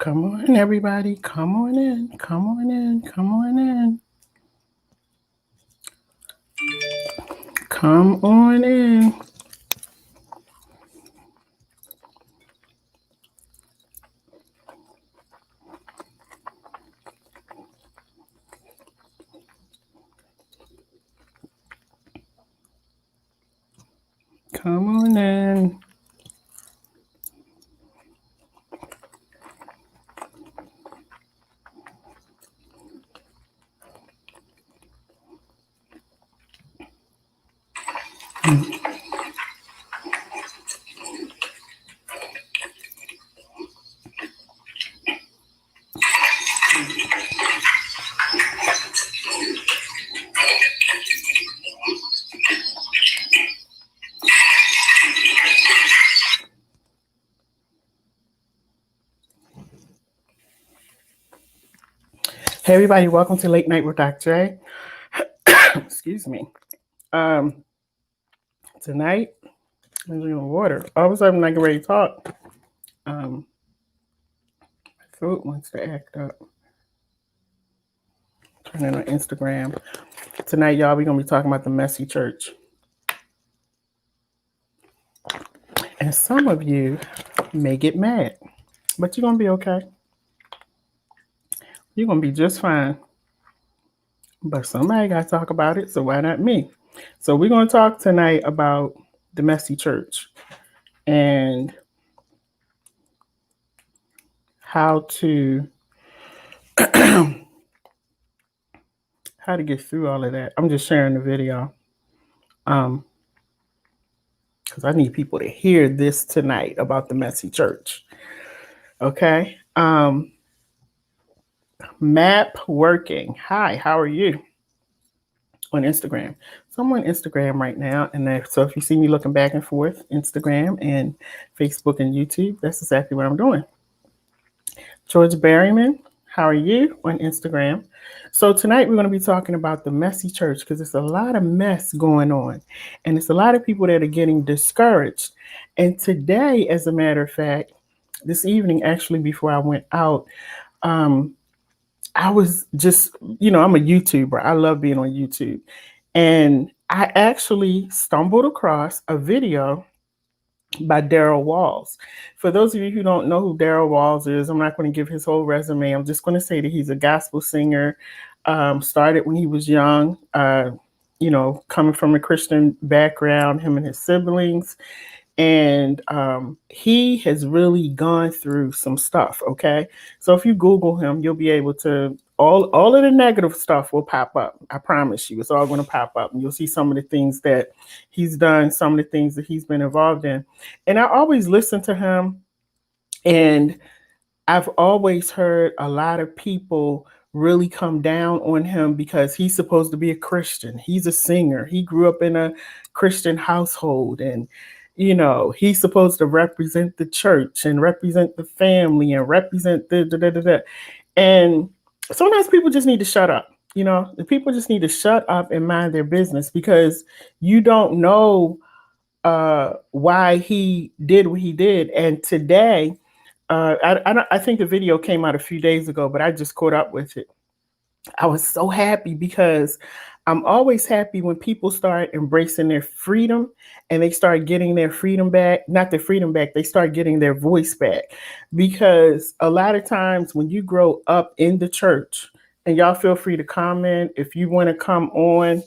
Come on, everybody. Come on in. Come on in. Come on in. Come on in. Come on in. Hey, everybody. Welcome to Late Night with DocJ. Excuse me. Tonight, I'm drinking water. All of a sudden, I get ready to talk. My throat wants to act up. Turning on Instagram. Tonight, y'all, we're going to be talking about the messy church. And some of you may get mad, but you're going to be okay. You're going to be just fine. But somebody got to talk about it, so why not me? So we're going to talk tonight about the messy church and how to get through all of that. I'm just sharing the video because I need people to hear this tonight about the messy church. Okay. Map working. Hi, how are you? On Instagram. So I'm on Instagram right now. And so if you see me looking back and forth, Instagram and Facebook and YouTube, that's exactly what I'm doing. George Berryman, how are you? On Instagram. So tonight we're going to be talking about the messy church because there's a lot of mess going on. And it's a lot of people that are getting discouraged. And today, as a matter of fact, this evening, actually, before I went out, I was just, I'm a YouTuber. I love being on YouTube. And I actually stumbled across a video by Daryl Walls. For those of you who don't know who Daryl Walls is, I'm not going to give his whole resume. I'm just going to say that he's a gospel singer, started when he was young, coming from a Christian background, him and his siblings. And he has really gone through some stuff, okay? So if you Google him, you'll be able to, all of the negative stuff will pop up. I promise you, it's all going to pop up. And you'll see some of the things that he's done, some of the things that he's been involved in. And I always listen to him. And I've always heard a lot of people really come down on him because he's supposed to be a Christian. He's a singer. He grew up in a Christian household, and he's supposed to represent the church and represent the family and represent the. And sometimes people just need to shut up. The people just need to shut up and mind their business because you don't know why he did what he did. And today, I think the video came out a few days ago, but I just caught up with it. I was so happy because I'm always happy when people start embracing their freedom and they start getting their freedom back, not their freedom back, they start getting their voice back. Because a lot of times when you grow up in the church, and y'all feel free to comment if you want to come on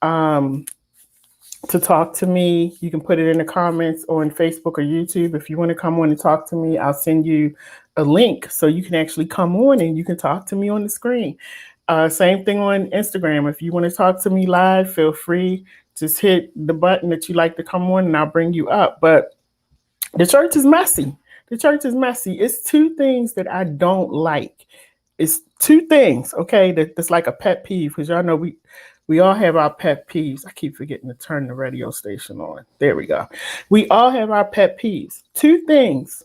to talk to me, you can put it in the comments on Facebook or YouTube. If you want to come on and talk to me, I'll send you a link so you can actually come on and you can talk to me on the screen. Same thing on Instagram. If you want to talk to me live, feel free. Just hit the button that you like to come on and I'll bring you up. But the church is messy. The church is messy. It's two things that I don't like. It's two things, okay, that's like a pet peeve because y'all know we all have our pet peeves. I keep forgetting to turn the radio station on. There we go. We all have our pet peeves. Two things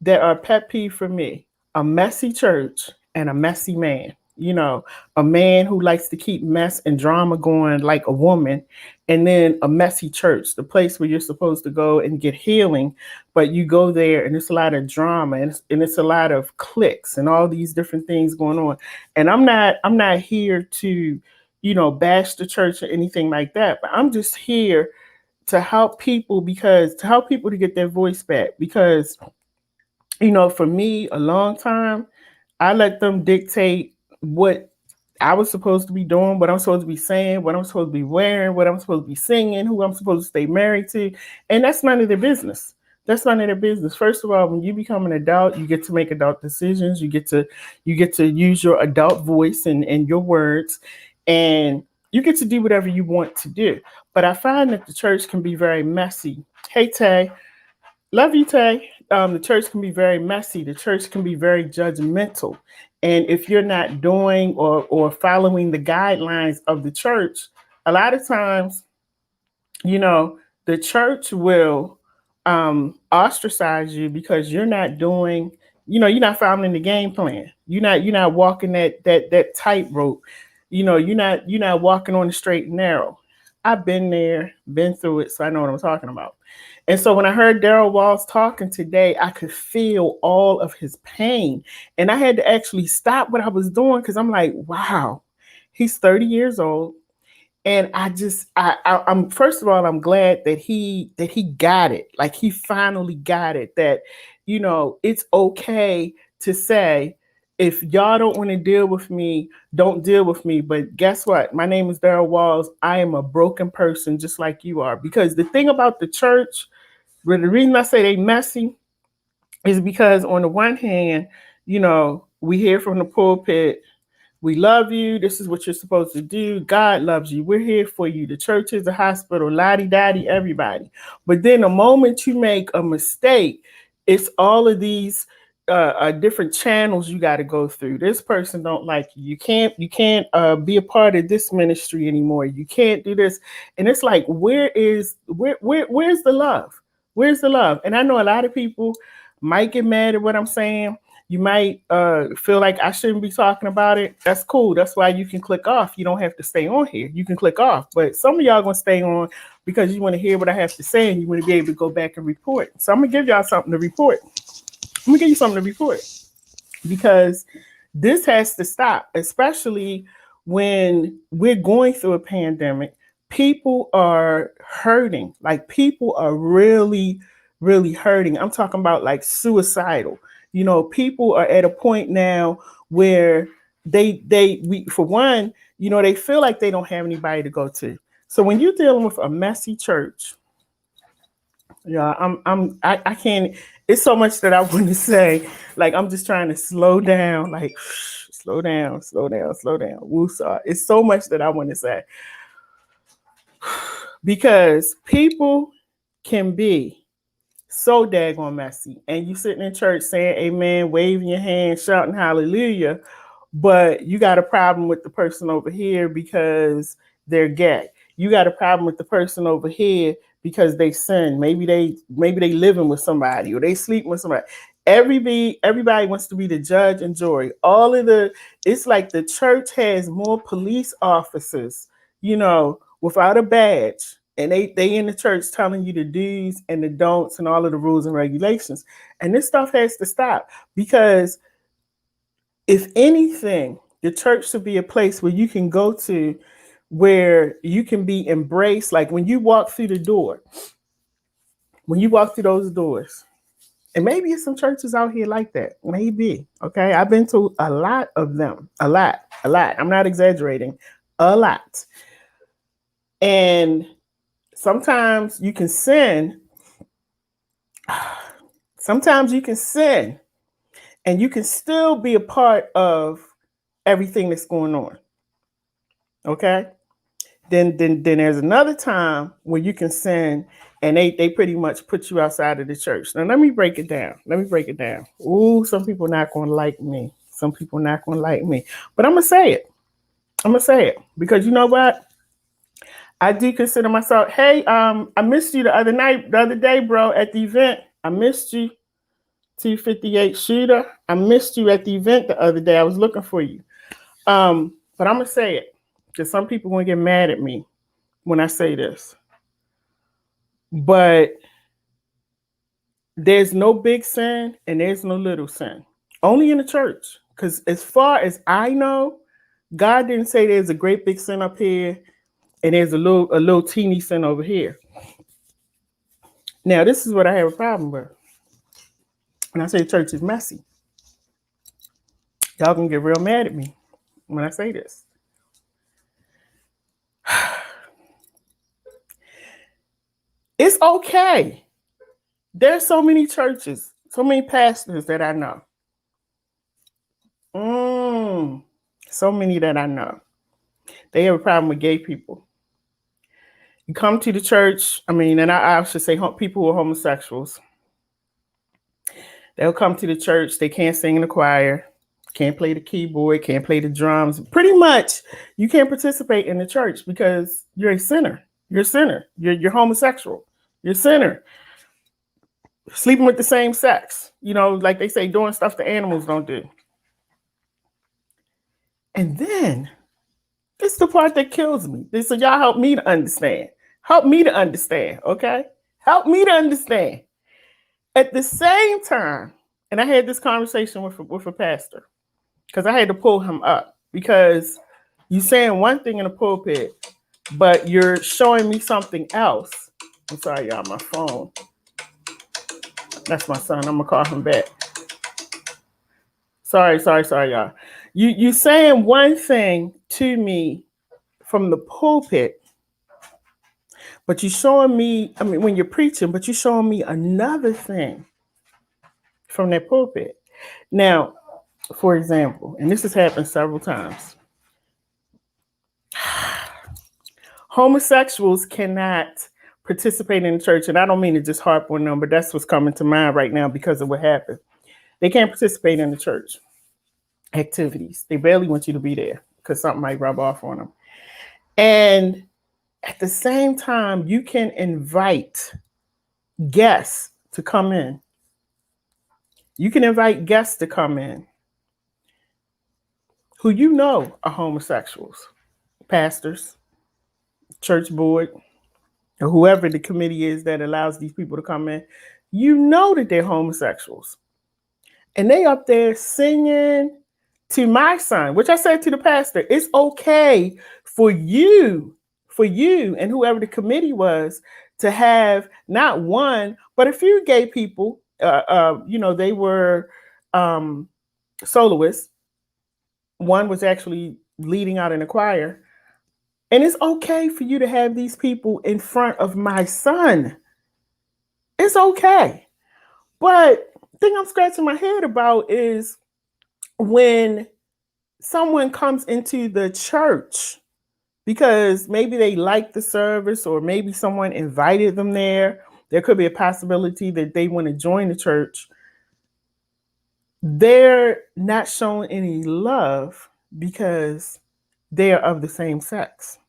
that are pet peeve for me: a messy church and a messy man. you know, a man who likes to keep mess and drama going like a woman, and then a messy church, the place where you're supposed to go and get healing, but you go there and it's a lot of drama, and it's a lot of cliques and all these different things going on. And I'm not here to, bash the church or anything like that, but I'm just here to help people, because to help people to get their voice back, because for me, a long time, I let them dictate what I was supposed to be doing, what I'm supposed to be saying, what I'm supposed to be wearing, what I'm supposed to be singing, who I'm supposed to stay married to. And that's none of their business. That's none of their business. First of all, when you become an adult, you get to make adult decisions. You get to use your adult voice and your words, and you get to do whatever you want to do. But I find that the church can be very messy. Hey Tay, love you, Tay. The church can be very messy. The church can be very judgmental. And if you're not doing or following the guidelines of the church, a lot of times, you know, the church will ostracize you because you're not doing, you're not following the game plan. You're not walking that tightrope. You're not walking on the straight and narrow. I've been there, been through it, so I know what I'm talking about. And so when I heard Daryl Walls talking today, I could feel all of his pain. And I had to actually stop what I was doing, because I'm like, wow, he's 30 years old. And I'm first of all, I'm glad that he got it. Like, he finally got it, that it's okay to say, if y'all don't want to deal with me, don't deal with me. But guess what? My name is Daryl Walls. I am a broken person just like you are. Because the thing about the church, the reason I say they messy, is because on the one hand, we hear from the pulpit, we love you. This is what you're supposed to do. God loves you. We're here for you. The church is a hospital, lottie-dottie, everybody. But then the moment you make a mistake, it's all of these different channels you got to go through. This person don't like you. You can't be a part of this ministry anymore. You can't do this. And it's like, where's the love? Where's the love? And I know a lot of people might get mad at what I'm saying. You might feel like I shouldn't be talking about it. That's cool. That's why you can click off. You don't have to stay on here. You can click off. But some of y'all going to stay on because you want to hear what I have to say, and you want to be able to go back and report. So I'm going to give y'all something to report. I'm going to give you something to report, because this has to stop, especially when we're going through a pandemic. People are hurting. Like, people are really, really hurting. I'm talking about like suicidal. People are at a point now where for one, they feel like they don't have anybody to go to. So when you're dealing with a messy church, yeah, I can't. It's so much that I want to say. Like, I'm just trying to slow down. Like, slow down, slow down, slow down. Woosah. It's so much that I want to say, because people can be so daggone messy, and you sitting in church saying amen, waving your hand, shouting hallelujah, but you got a problem with the person over here because they're gay. You got a problem with the person over here because they sin. Maybe they living with somebody, or they sleeping with somebody. Everybody wants to be the judge and jury. It's like the church has more police officers, without a badge, and they in the church telling you the do's and the don'ts and all of the rules and regulations. And this stuff has to stop, because if anything, the church should be a place where you can go to, where you can be embraced. Like, when you walk through those doors, and maybe some churches out here like that. Maybe. Okay. I've been to a lot of them. A lot. I'm not exaggerating. A lot. And sometimes you can sin. Sometimes you can sin, and you can still be a part of everything that's going on. Okay? Then there's another time where you can sin, and they pretty much put you outside of the church. Now let me break it down. Ooh, some people not gonna like me. But I'm gonna say it. Because you know what? I do consider myself, hey, I missed you the other day, bro, at the event. I missed you. 258 shooter. I missed you at the event the other day. I was looking for you. But I'm gonna say it because some people gonna get mad at me when I say this. But there's no big sin and there's no little sin. Only in the church. Because as far as I know, God didn't say there's a great big sin up here and there's a little teeny sin over here. Now, this is what I have a problem with. When I say the church is messy, y'all gonna get real mad at me when I say this. It's okay. There's so many churches, so many pastors that I know. So many that I know. They have a problem with gay people. You come to the church, and I should say people who are homosexuals. They'll come to the church, they can't sing in the choir, can't play the keyboard, can't play the drums. Pretty much, you can't participate in the church because you're a sinner. You're a sinner. You're homosexual. You're a sinner. Sleeping with the same sex. Like they say, doing stuff the animals don't do. And then, this is the part that kills me. So y'all help me to understand. Help me to understand, okay? Help me to understand. At the same time, and I had this conversation with a pastor because I had to pull him up because you're saying one thing in the pulpit, but you're showing me something else. I'm sorry, y'all, my phone. That's my son. I'm going to call him back. Sorry, y'all. You saying one thing to me from the pulpit, but you're showing me, when you're preaching, but you're showing me another thing from that pulpit. Now, for example, and this has happened several times, homosexuals cannot participate in the church. And I don't mean to just harp on them, but that's what's coming to mind right now because of what happened. They can't participate in the church activities. They barely want you to be there because something might rub off on them. And at the same time, you can invite guests to come in. You can invite guests to come in who are homosexuals, pastors, church board, or whoever the committee is that allows these people to come in. That they're homosexuals. And they up there singing to my son, which I said to the pastor, it's okay for you and whoever the committee was to have not one, but a few gay people. They were soloists. One was actually leading out in a choir. And it's okay for you to have these people in front of my son. It's okay. But the thing I'm scratching my head about is when someone comes into the church because maybe they like the service or maybe someone invited them there. There could be a possibility that they want to join the church. They're not showing any love because they are of the same sex.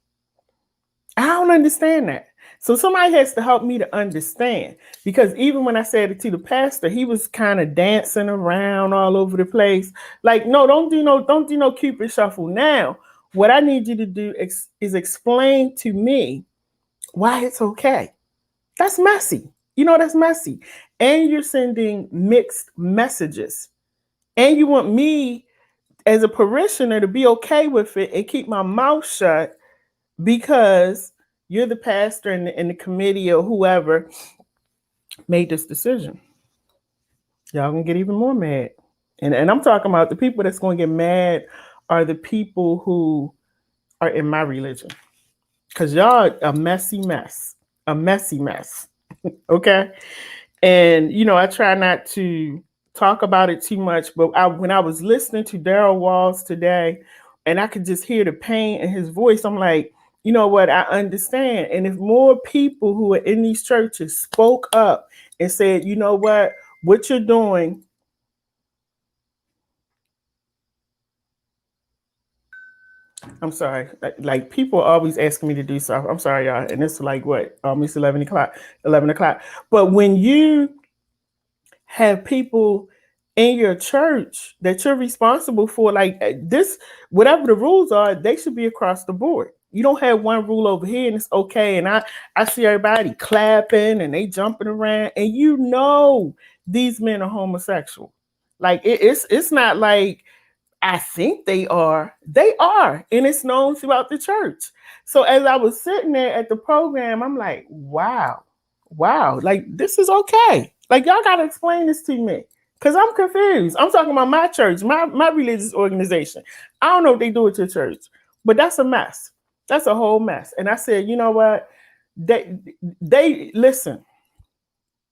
I don't understand that. So somebody has to help me to understand, because even when I said it to the pastor, he was kind of dancing around all over the place. Like, no, don't do no Cupid shuffle now. What I need you to do is explain to me why it's okay. That's messy. That's messy. And you're sending mixed messages. And you want me as a parishioner to be okay with it and keep my mouth shut because you're the pastor and the committee or whoever made this decision. Y'all gonna get even more mad. And I'm talking about the people that's gonna get mad are the people who are in my religion. Because y'all a messy mess. A messy mess. Okay? And, I try not to talk about it too much, but when I was listening to Daryl Walls today, and I could just hear the pain in his voice, I'm like, you know what? I understand. And if more people who are in these churches spoke up and said, you know what you're doing. I'm sorry. Like people are always asking me to do stuff. I'm sorry, y'all. And it's like what? Almost 11 o'clock. But when you have people in your church that you're responsible for, like this, whatever the rules are, they should be across the board. You don't have one rule over here and it's okay. And I see everybody clapping and they jumping around, and these men are homosexual. Like it's not like I think they are. They are. And it's known throughout the church. So as I was sitting there at the program, I'm like, wow, like this is okay. Like y'all gotta explain this to me. Cause I'm confused. I'm talking about my church, my religious organization. I don't know if they do it to church, but that's a mess. That's a whole mess. And I said, you know what? They listen,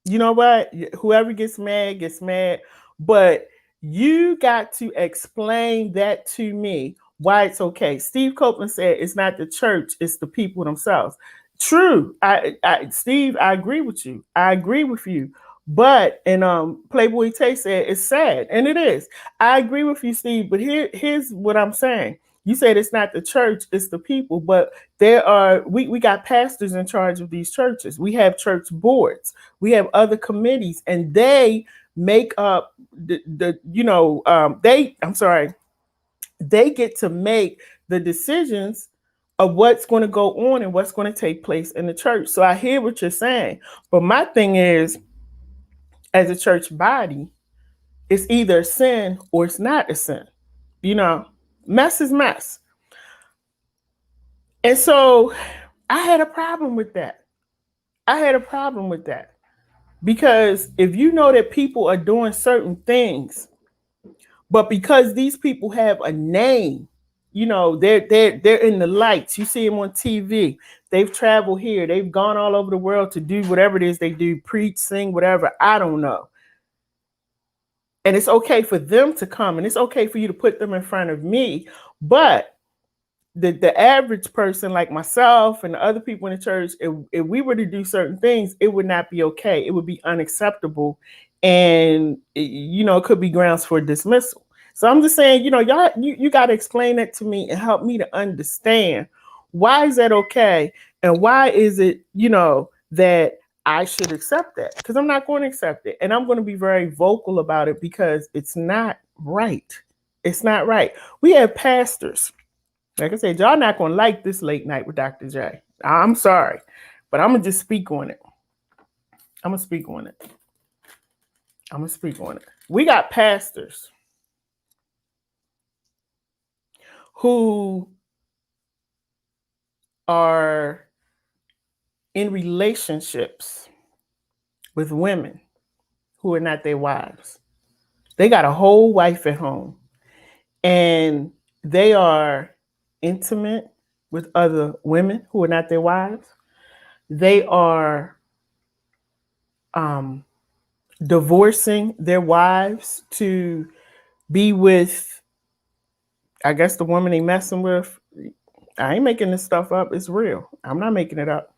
you know what? Whoever gets mad, but you got to explain that to me why it's okay. Steve Copeland said it's not the church, it's the people themselves. True. Steve, I agree with you. I agree with you. But and Playboy Tay said it's sad, and it is. I agree with you, Steve. But here's what I'm saying. You said it's not the church, it's the people. But we got pastors in charge of these churches. We have church boards. We have other committees, and they make up they get to make the decisions of what's going to go on and what's going to take place in the church. So I hear what you're saying, but my thing is, as a church body, it's either a sin or it's not a sin. Mess is mess. And so I had a problem with that. Because if you know that people are doing certain things, but because these people have a name, they're in the lights. You see them on TV. They've traveled here. They've gone all over the world to do whatever it is they do, preach, sing, whatever. I don't know. And it's okay for them to come, and it's okay for you to put them in front of me. But the average person like myself and the other people in the church, if we were to do certain things, it would not be okay. It would be unacceptable. And, it could be grounds for dismissal. So I'm just saying, y'all, you got to explain that to me and help me to understand why is that okay? And why is it, that I should accept that? Because I'm not going to accept it. And I'm going to be very vocal about it because it's not right. It's not right. We have pastors. Like I said, y'all not going to like this late night with Dr. J. I'm sorry, but I'm going to just speak on it. We got pastors who are in relationships with women who are not their wives. They got a whole wife at home, and they are intimate with other women who are not their wives. They are divorcing their wives to be with, I guess, the woman they messing with. I ain't making this stuff up. It's real. I'm not making it up.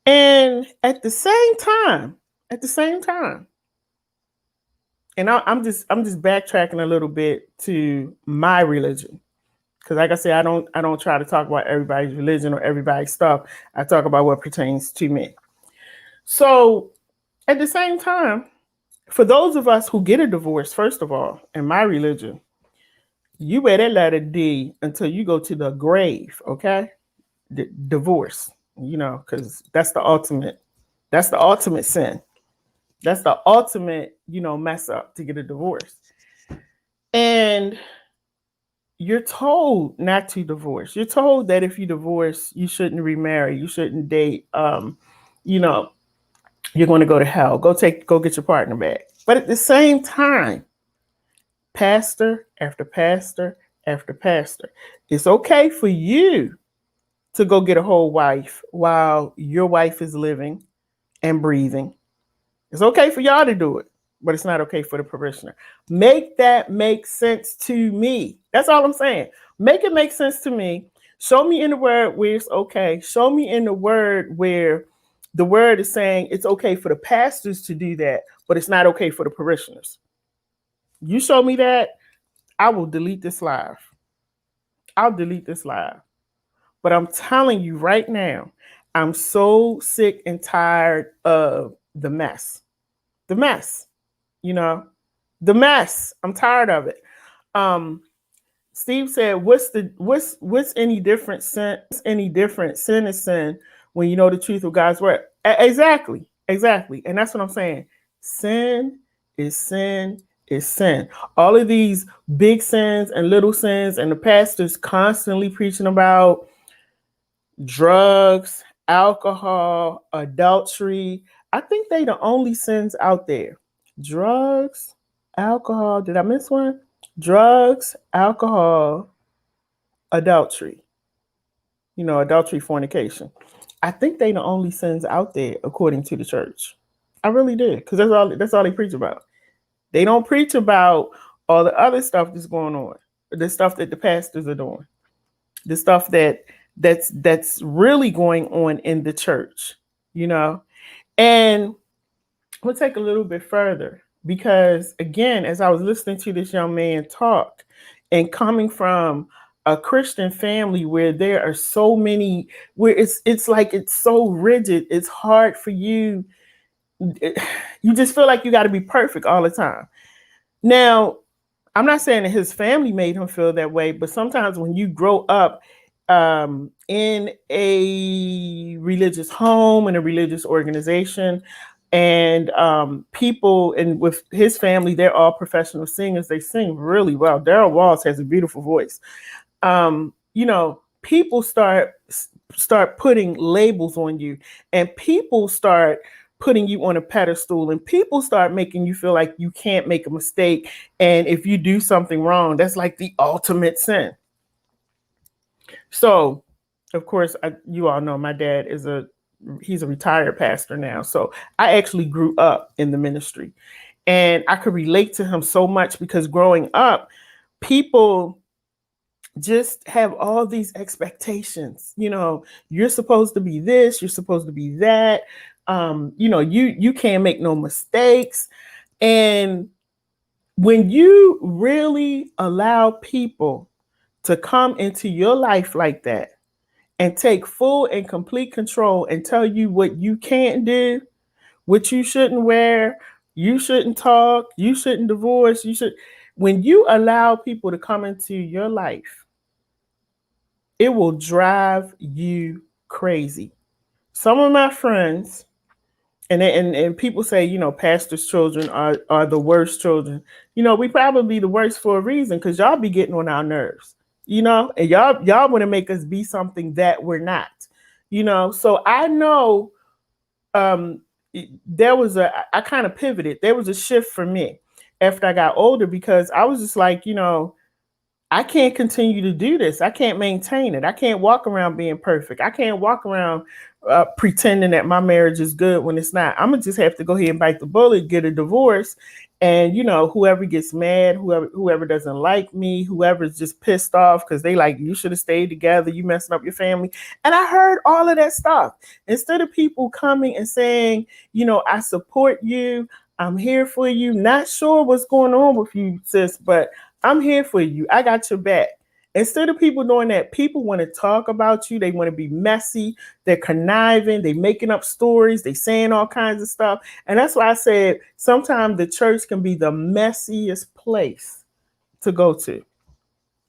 And at the same time, and I'm just backtracking a little bit to my religion. Because like I said, I don't try to talk about everybody's religion or everybody's stuff. I talk about what pertains to me. So at the same time, for those of us who get a divorce, first of all, in my religion, you wear that letter D until you go to the grave, okay? Divorce, because that's the ultimate sin. That's the ultimate, mess up, to get a divorce. And you're told not to divorce. You're told that if you divorce, you shouldn't remarry. You shouldn't date. You're going to go to hell. Go get your partner back. But at the same time, pastor after pastor after pastor, it's okay for you to go get a whole wife while your wife is living and breathing. It's okay for y'all to do it, but it's not okay for the parishioner. Make that make sense to me. That's all I'm saying. Make it make sense to me. Show me in the word where it's okay. Show me in the word where the word is saying it's okay for the pastors to do that, but it's not okay for the parishioners. You show me that, I will delete this live. But I'm telling you right now, I'm so sick and tired of the mess. You know, the mess. I'm tired of it. Um, Steve said, what's any different sin? Any different? Sin is sin when you know the truth of God's word. Exactly, exactly, and that's what I'm saying. Sin is sin is sin. All of these big sins and little sins, and the pastors constantly preaching about drugs, alcohol, adultery. I think they the only sins out there. Drugs, alcohol. Did I miss one? Drugs, alcohol, adultery. Adultery, fornication. I think they the only sins out there according to the church. I really did, because that's all they preach about. They don't preach about all the other stuff that's going on, the stuff that the pastors are doing, the stuff that's really going on in the church, you know. And we'll take a little bit further, because again, as I was listening to this young man talk, and coming from a Christian family where there are so many, where it's like it's so rigid, it's hard for you. You just feel like you got to be perfect all the time. Now, I'm not saying that his family made him feel that way, but sometimes when you grow up in a religious home, in a religious organization, and people, and with his family, they're all professional singers. They sing really well. Daryl Walls has a beautiful voice. People start putting labels on you, and people start putting you on a pedestal, and people start making you feel like you can't make a mistake, and if you do something wrong, that's like the ultimate sin. So, of course, you all know my dad he's a retired pastor now, so I actually grew up in the ministry, and I could relate to him so much, because growing up, people just have all these expectations. You're supposed to be this, you're supposed to be that. You can't make no mistakes. And when you really allow people to come into your life like that, and take full and complete control, and tell you what you can't do, what you shouldn't wear, you shouldn't talk, you shouldn't divorce, when you allow people to come into your life, it will drive you crazy. Some of my friends, and people say, pastors' children are the worst children. We probably the worst for a reason, because y'all be getting on our nerves, and y'all want to make us be something that we're not. So I know I kind of pivoted. There was a shift for me after I got older, because I was just like, I can't continue to do this. I can't maintain it. I can't walk around being perfect. I can't walk around pretending that my marriage is good when it's not. I'm gonna just have to go ahead and bite the bullet, get a divorce, and whoever gets mad, whoever doesn't like me, whoever's just pissed off because they like, you should have stayed together, you messing up your family. And I heard all of that stuff. Instead of people coming and saying, I support you, I'm here for you. Not sure what's going on with you, sis, but I'm here for you. I got your back. Instead of people doing that, people want to talk about you. They want to be messy. They're conniving. They're making up stories. They're saying all kinds of stuff. And that's why I said sometimes the church can be the messiest place to go to.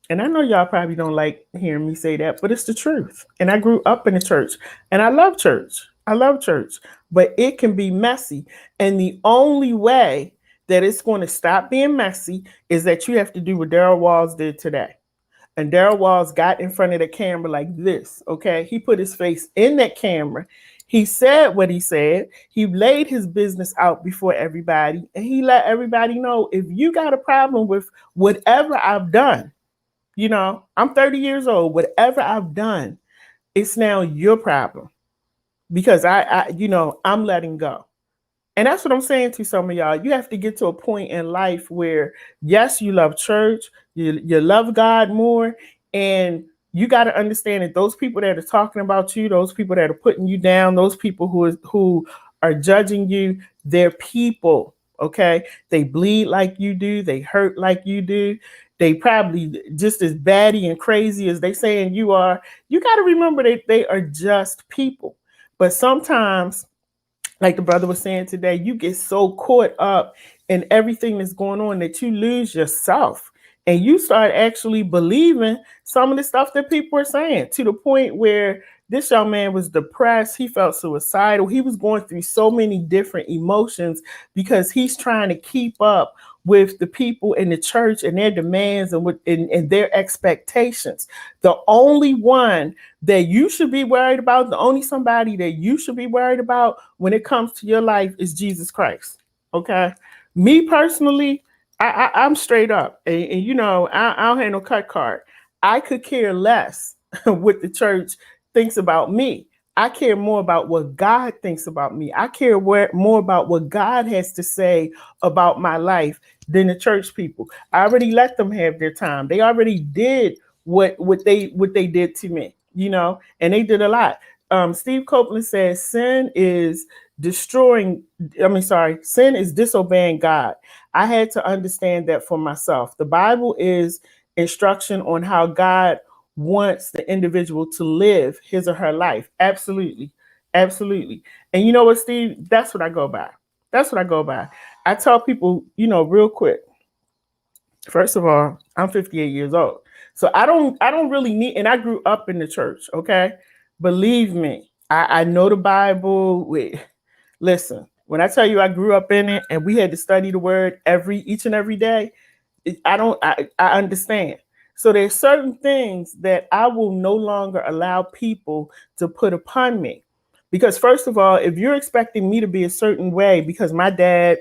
And I know y'all probably don't like hearing me say that, but it's the truth. And I grew up in the church, and I love church. I love church, but it can be messy. And the only way that it's going to stop being messy is that you have to do what Daryl Walls did today. And Daryl Walls got in front of the camera like this, okay? He put his face in that camera. He said what he said. He laid his business out before everybody, and he let everybody know, if you got a problem with whatever I've done, I'm 30 years old, whatever I've done, it's now your problem, because I'm letting go. And that's what I'm saying to some of y'all. You have to get to a point in life where, yes, you love church, you love God more, and you got to understand that those people that are talking about you, those people that are putting you down, those people who are judging you, they're people, okay? They bleed like you do. They hurt like you do. They probably just as batty and crazy as they saying you are. You got to remember that they are just people. But sometimes, like the brother was saying today, you get so caught up and everything that's going on that you lose yourself and you start actually believing some of the stuff that people are saying, to the point where this young man was depressed. He felt suicidal. He was going through so many different emotions because he's trying to keep up with the people in the church and their demands and their expectations. The only one that you should be worried about, the only somebody that you should be worried about when it comes to your life is Jesus Christ. Okay? Me personally, I'm straight up. And you know, I don't have no cut card. I could care less what the church thinks about me. I care more about what God thinks about me. I care more about what God has to say about my life than the church people. I already let them have their time. They already did what they did to me, you know, and they did a lot. Steve Copeland says sin is sin is disobeying God. I had to understand that for myself. The Bible is instruction on how God wants the individual to live his or her life. Absolutely. Absolutely. And you know what, Steve? That's what I go by. That's what I go by. I tell people, you know, real quick. First of all, I'm 58 years old. So I don't really need, and I grew up in the church, okay? Believe me, I know the Bible. Listen, when I tell you I grew up in it and we had to study the word each and every day, I understand. So there's certain things that I will no longer allow people to put upon me. Because first of all, if you're expecting me to be a certain way because my dad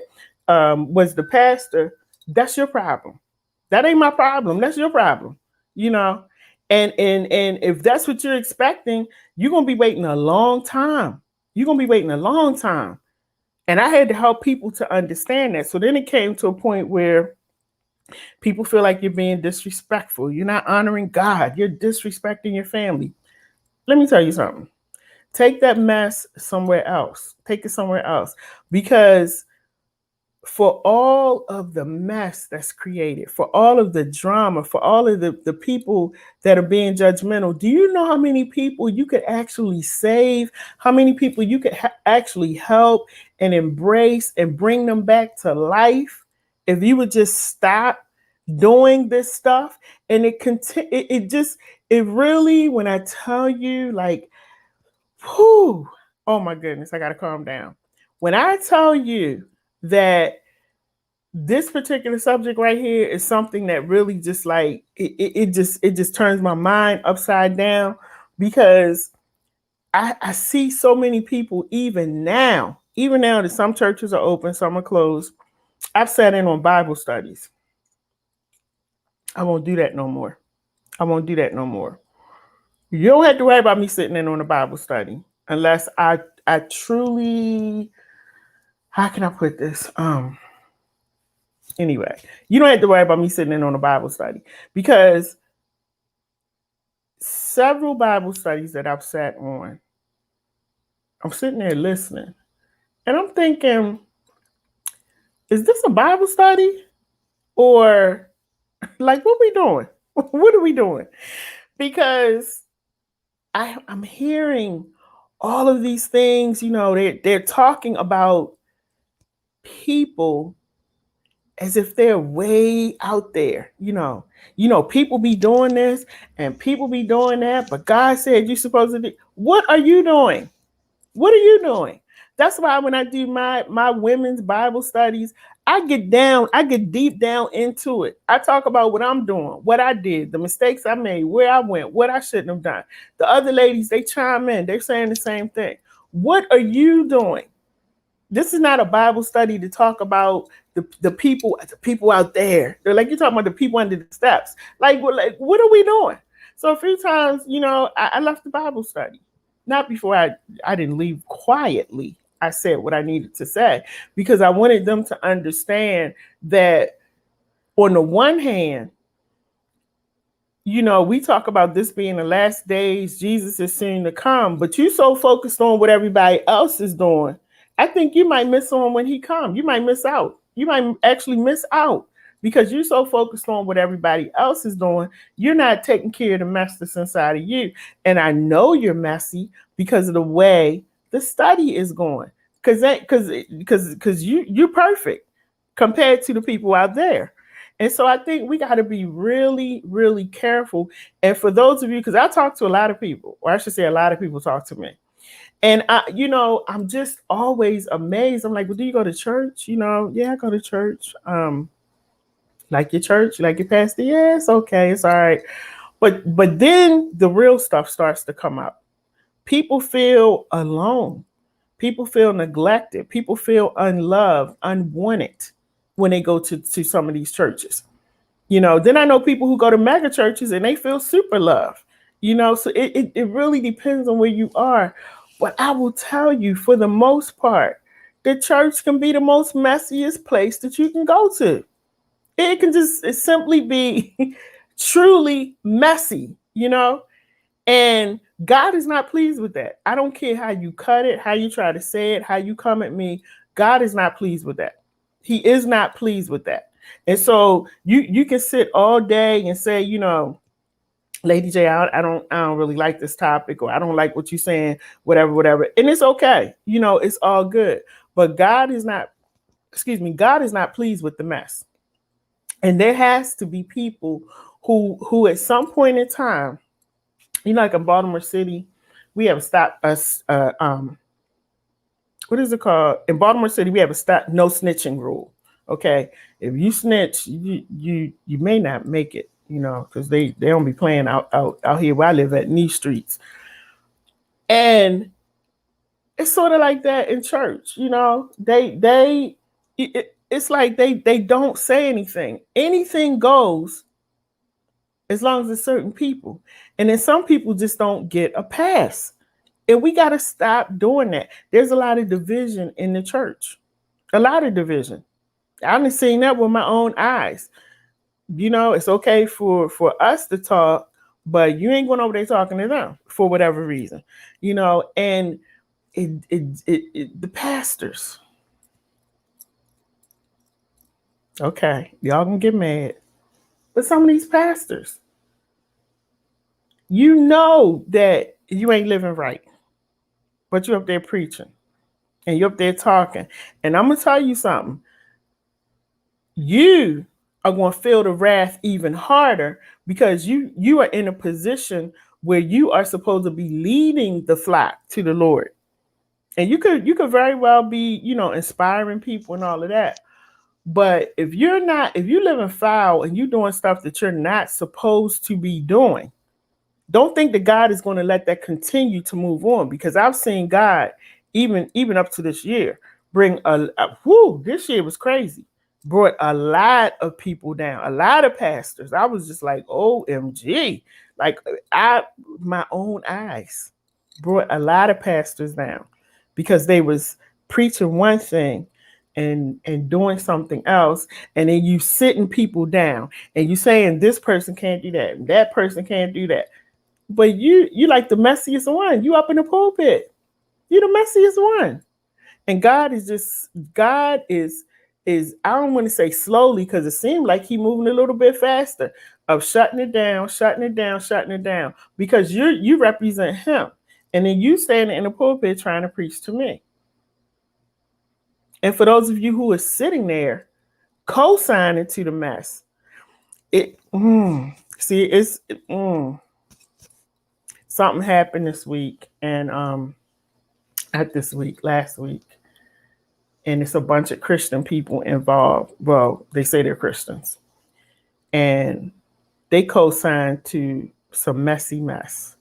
was the pastor, that's your problem. That ain't my problem. That's your problem. You know, and if that's what you're expecting, you're gonna be waiting a long time. You're gonna be waiting a long time. And I had to help people to understand that. So then it came to a point where people feel like you're being disrespectful. You're not honoring God. You're disrespecting your family. Let me tell you something. Take that mess somewhere else. Take it somewhere else. Because for all of the mess that's created, for all of the drama, for all of the people that are being judgmental, do you know how many people you could actually save? How many people you could actually help and embrace and bring them back to life if you would just stop doing this stuff? And it really, when I tell you, like, whew, oh my goodness, I gotta calm down. When I tell you that this particular subject right here is something that really just like it just turns my mind upside down, because I see so many people even now that some churches are open, some are closed. I've sat in on Bible studies. I won't do that no more. I won't do that no more. You don't have to worry about me sitting in on a Bible study unless I truly, how can I put this? Anyway, you don't have to worry about me sitting in on a Bible study, because several Bible studies that I've sat on, I'm sitting there listening and I'm thinking, is this a Bible study? Or like, what we doing? What are we doing? Because I'm hearing all of these things, you know, they're talking about people as if they're way out there, people be doing this and people be doing that, but God said you're supposed to do. What are you doing? What are you doing? That's why when I do my women's Bible studies, I get deep down into it. I talk about what I'm doing, what I did, the mistakes I made, where I went, what I shouldn't have done. The other ladies, they chime in, they're saying the same thing. What are you doing? This is not a Bible study to talk about the people out there. They're like, you're talking about the people under the steps. Like, what are we doing? So a few times, I left the Bible study. Not before I didn't leave quietly. I said what I needed to say, because I wanted them to understand that on the one hand, we talk about this being the last days, Jesus is soon to come, but you so focused on what everybody else is doing, I think you might miss on when he comes. You might miss out. You might actually miss out because you're so focused on what everybody else is doing. You're not taking care of the mess that's inside of you. And I know you're messy because of the way the study is going. Because you're perfect. compared to the people out there. And so I think we got to be really, really careful. And for those of you, because I talk to a lot of people, or I should say a lot of people talk to me. And I'm just always amazed. I'm like, well, do you go to church? Yeah, I go to church. Like your church, like your pastor, yeah, it's okay, it's all right. But then the real stuff starts to come up. People feel alone. People feel neglected. People feel unloved, unwanted when they go to some of these churches. Then I know people who go to mega churches and they feel super loved. So it really depends on where you are. But I will tell you, for the most part, the church can be the most messiest place that you can go to. It can just simply be truly messy. And God is not pleased with that. I don't care how you cut it, how you try to say it, how you come at me. God is not pleased with that. He is not pleased with that. And so you can sit all day and say, Lady J, I don't really like this topic, or I don't like what you're saying, whatever. And it's okay. It's all good. But God is not pleased with the mess. And there has to be people who at some point in time, like in Baltimore City, we have stopped us. What is it called? In Baltimore City, we have a stop no snitching rule. Okay, if you snitch, you may not make it. Because they don't be playing out here where I live at these streets. And it's sort of like that in church. It's like they don't say anything. Anything goes, as long as it's certain people. And then some people just don't get a pass. And we got to stop doing that. There's a lot of division in the church. A lot of division. I've seen that with my own eyes. It's okay for us to talk, but you ain't going over there talking to them for whatever reason. And the pastors. Okay, y'all gonna get mad. But some of these pastors, that you ain't living right, but you're up there preaching and you're up there talking. And I'm going to tell you something. You are going to feel the wrath even harder, because you are in a position where you are supposed to be leading the flock to the Lord. And you could very well be, inspiring people and all of that. But if you live in foul and you're doing stuff that you're not supposed to be doing, don't think that God is going to let that continue to move on, because I've seen God, even up to this year, bring this year was crazy. Brought a lot of people down, a lot of pastors. I was just like, OMG. Like, my own eyes brought a lot of pastors down, because they was preaching one thing and doing something else. And then you sitting people down and you saying this person can't do that and that person can't do that. But you like the messiest one. You up in the pulpit. You're the messiest one. And God is I don't want to say slowly, because it seemed like he moving a little bit faster, of shutting it down, because you represent him. And then you standing in the pulpit trying to preach to me. And for those of you who are sitting there co-signing to the mess, something happened this week, and last week, and it's a bunch of Christian people involved. Well, they say they're Christians, and they co-signed to some messy mess.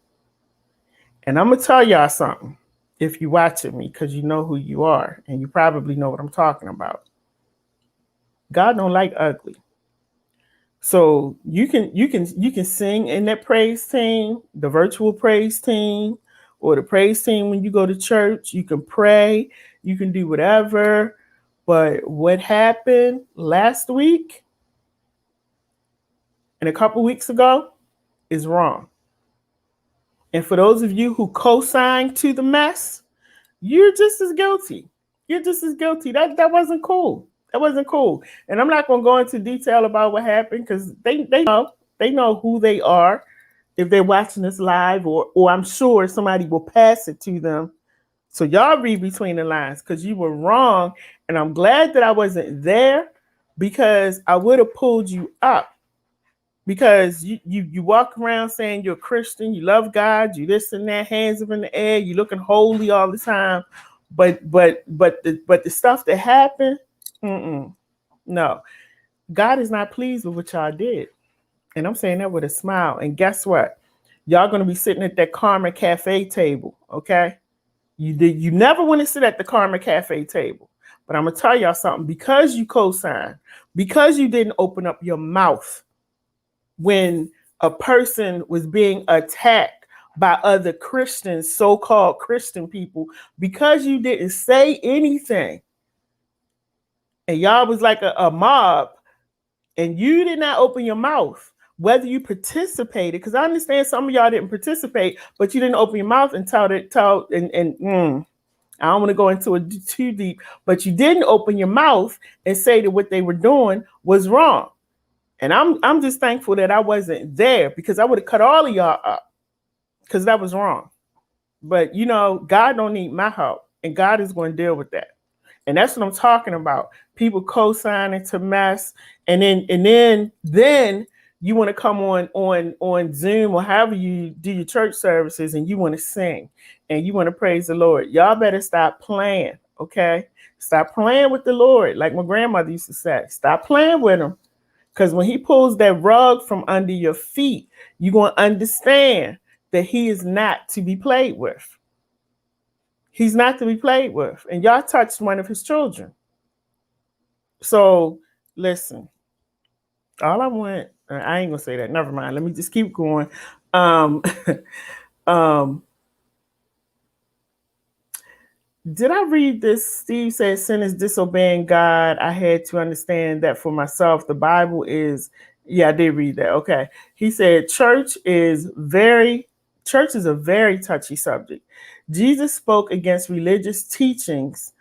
And I'm gonna tell y'all something. If you're watching me, because you know who you are, and you probably know what I'm talking about. God don't like ugly. So you can sing in that praise team, the virtual praise team, or the praise team when you go to church. You can pray, you can do whatever. But what happened last week and a couple weeks ago is wrong. And for those of you who co-signed to the mess, you're just as guilty. You're just as guilty. That wasn't cool. That wasn't cool. And I'm not going to go into detail about what happened, because they know who they are if they're watching this live, or I'm sure somebody will pass it to them. So y'all read between the lines, because you were wrong. And I'm glad that I wasn't there, because I would have pulled you up. Because you walk around saying you're a Christian, you love God, you this and that, hands up in the air, you looking holy all the time, but the stuff that happened, no, God is not pleased with what y'all did, and I'm saying that with a smile. And guess what? Y'all gonna be sitting at that Karma Cafe table, okay? You never want to sit at the Karma Cafe table, but I'm gonna tell y'all something. Because you co-signed, because you didn't open up your mouth when a person was being attacked by other Christians, so-called Christian people, because you didn't say anything, and y'all was like a mob, and you did not open your mouth, whether you participated, because I understand some of y'all didn't participate, but you didn't open your mouth and I don't want to go into it too deep, but you didn't open your mouth and say that what they were doing was wrong. And I'm just thankful that I wasn't there, because I would have cut all of y'all up, because that was wrong. But God don't need my help, and God is going to deal with that. And that's what I'm talking about. People co-signing to mess, and then you want to come on Zoom or however you do your church services, and you want to sing and you want to praise the Lord. Y'all better stop playing, okay? Stop playing with the Lord, like my grandmother used to say. Stop playing with him. Because when he pulls that rug from under your feet, you're going to understand that he is not to be played with. He's not to be played with. And y'all touched one of his children. So, listen. All I want, I ain't going to say that. Never mind. Let me just keep going. Did I read this? Steve said, sin is disobeying God. I had to understand that for myself. The Bible is, yeah, I did read that. Okay. He said, church is a very touchy subject. Jesus spoke against religious teachings.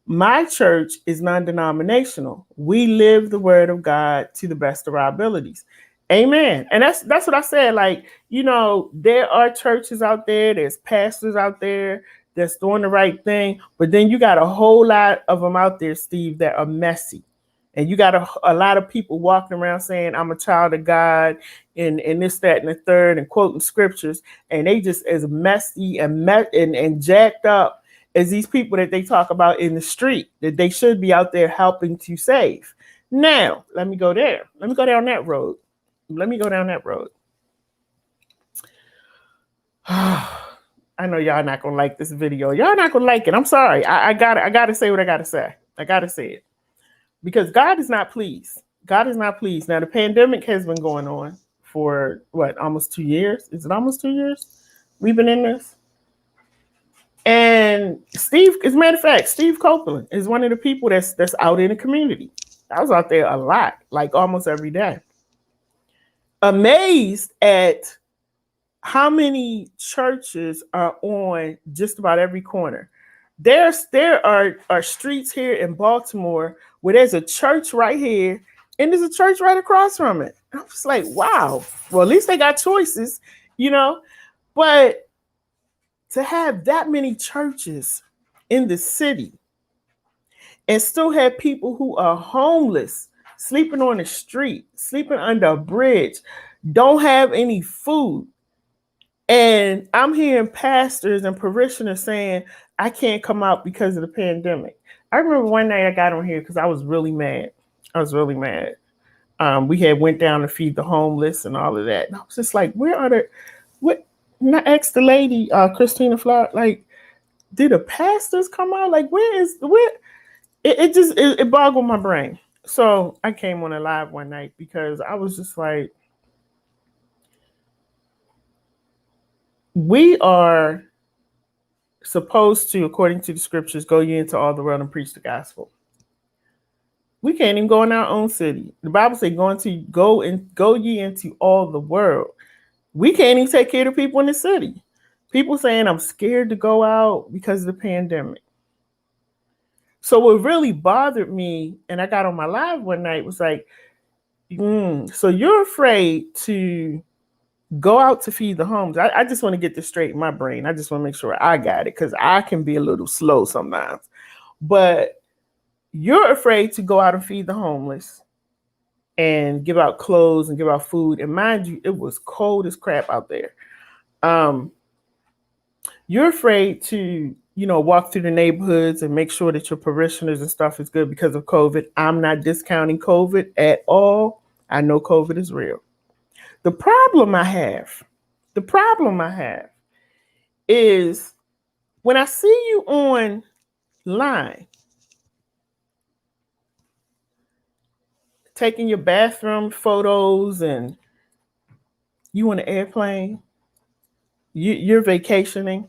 My church is non-denominational. We live the word of God to the best of our abilities. Amen. And that's what I said. Like, there are churches out there, there's pastors out there that's doing the right thing, but then you got a whole lot of them out there, Steve, that are messy. And you got a lot of people walking around saying, I'm a child of God, and this, that, and the third, and quoting scriptures, and they just as messy and jacked up as these people that they talk about in the street, that they should be out there helping to save. Now, let me go there. Let me go down that road. I know y'all not gonna like this video. Y'all not gonna like it. I'm sorry. I gotta say what I gotta say. I gotta say it. Because God is not pleased. God is not pleased. Now, the pandemic has been going on for almost 2 years? Is it almost 2 years we've been in this? And Steve, as a matter of fact, Steve Copeland is one of the people that's out in the community. I was out there a lot, like almost every day. Amazed at how many churches are on just about every corner. There are streets here in Baltimore where there's a church right here and there's a church right across from it. I'm just like, wow. Well, at least they got choices, But to have that many churches in the city and still have people who are homeless, sleeping on the street, sleeping under a bridge, don't have any food. And I'm hearing pastors and parishioners saying, I can't come out because of the pandemic. I remember one night I got on here because I was really mad. We had went down to feed the homeless and all of that. And I was just like, where are the, what? And I asked the lady, Christina Flower, like, did the pastors come out? Like, where? It boggled my brain. So I came on a live one night because I was just like, we are supposed to, according to the scriptures, go ye into all the world and preach the gospel. We can't even go in our own city. The Bible says, go ye into all the world. We can't even take care of people in the city. People saying, I'm scared to go out because of the pandemic. So what really bothered me, and I got on my live one night, was like, so you're afraid to go out to feed the homeless. I just want to get this straight in my brain. I just want to make sure I got it, because I can be a little slow sometimes. But You're afraid to go out and feed the homeless and give out clothes and give out food. And mind you, it was cold as crap out there. You're afraid to, walk through the neighborhoods and make sure that your parishioners and stuff is good because of COVID. I'm not discounting COVID at all. I know COVID is real. The problem I have is when I see you online taking your bathroom photos and you on an airplane, you're vacationing,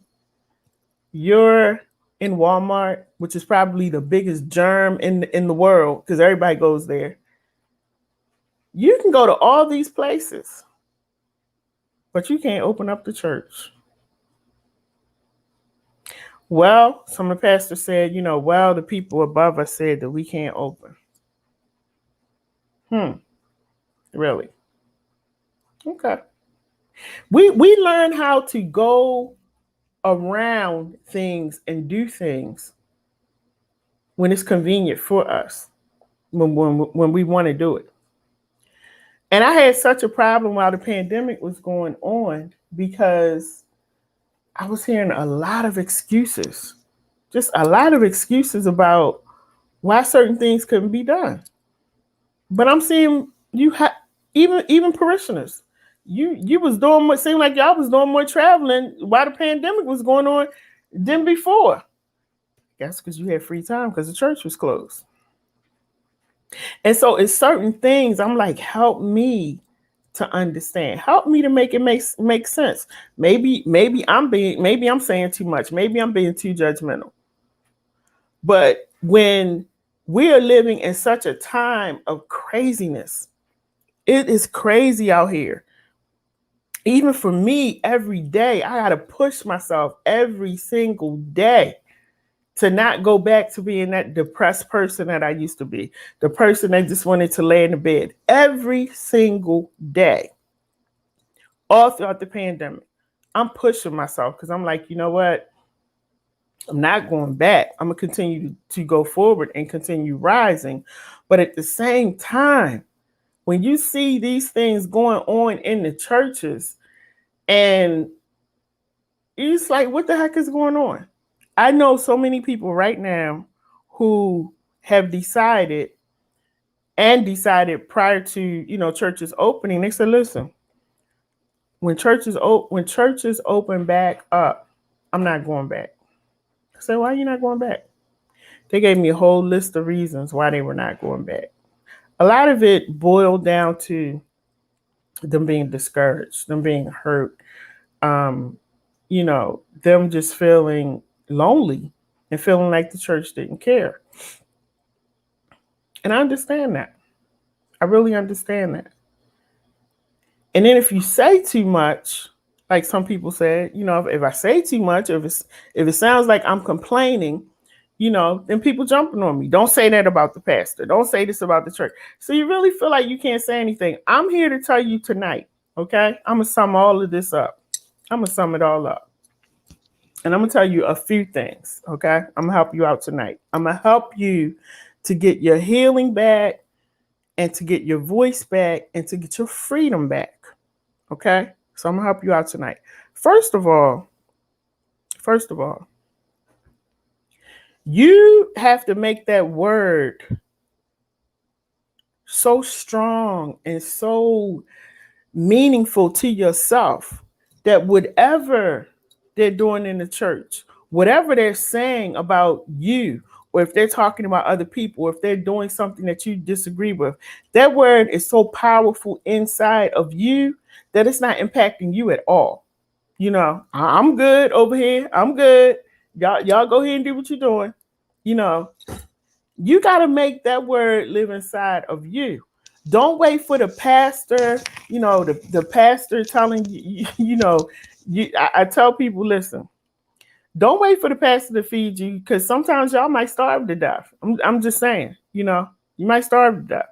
you're in Walmart, which is probably the biggest germ in the world because everybody goes there. You can go to all these places, but you can't open up the church. Well, some of the pastors said, the people above us said that we can't open. Really? Okay. We learn how to go around things and do things when it's convenient for us, when we want to do it. And I had such a problem while the pandemic was going on because I was hearing a lot of excuses, just a lot of excuses about why certain things couldn't be done. But I'm seeing even parishioners. You was doing what seemed like y'all was doing more traveling while the pandemic was going on than before. I guess because you had free time because the church was closed. And so it's certain things I'm like, help me to understand. Help me to make it make sense. Maybe I'm saying too much. Maybe I'm being too judgmental. But when we are living in such a time of craziness, it is crazy out here. Even for me, every day, I got to push myself every single day to not go back to being that depressed person that I used to be, the person that just wanted to lay in the bed every single day, all throughout the pandemic. I'm pushing myself because I'm like, you know what? I'm not going back. I'm going to continue to go forward and continue rising. But at the same time, when you see these things going on in the churches, and it's like, what the heck is going on? I know so many people right now who have decided prior to, churches opening, they said, listen, when churches open back up, I'm not going back. I said, why are you not going back? They gave me a whole list of reasons why they were not going back. A lot of it boiled down to them being discouraged, them being hurt, them just feeling lonely and feeling like the church didn't care. And I understand that. I really understand that. And then if you say too much, like some people said, if I say too much, if it sounds like I'm complaining, then people jumping on me. Don't say that about the pastor. Don't say this about the church. So you really feel like you can't say anything. I'm here to tell you tonight, okay? I'm going to sum all of this up. I'm going to sum it all up. And I'm going to tell you a few things, okay? I'm going to help you out tonight. I'm going to help you to get your healing back and to get your voice back and to get your freedom back, okay? So I'm going to help you out tonight. First of all, you have to make that word so strong and so meaningful to yourself that whatever they're doing in the church, whatever they're saying about you, or if they're talking about other people, or if they're doing something that you disagree with, that word is so powerful inside of you that it's not impacting you at all. I'm good over here. I'm good. Y'all go ahead and do what you're doing. You got to make that word live inside of you. Don't wait for the pastor, the pastor telling you, I tell people, listen, don't wait for the pastor to feed you because sometimes y'all might starve to death. I'm just saying, you might starve to death.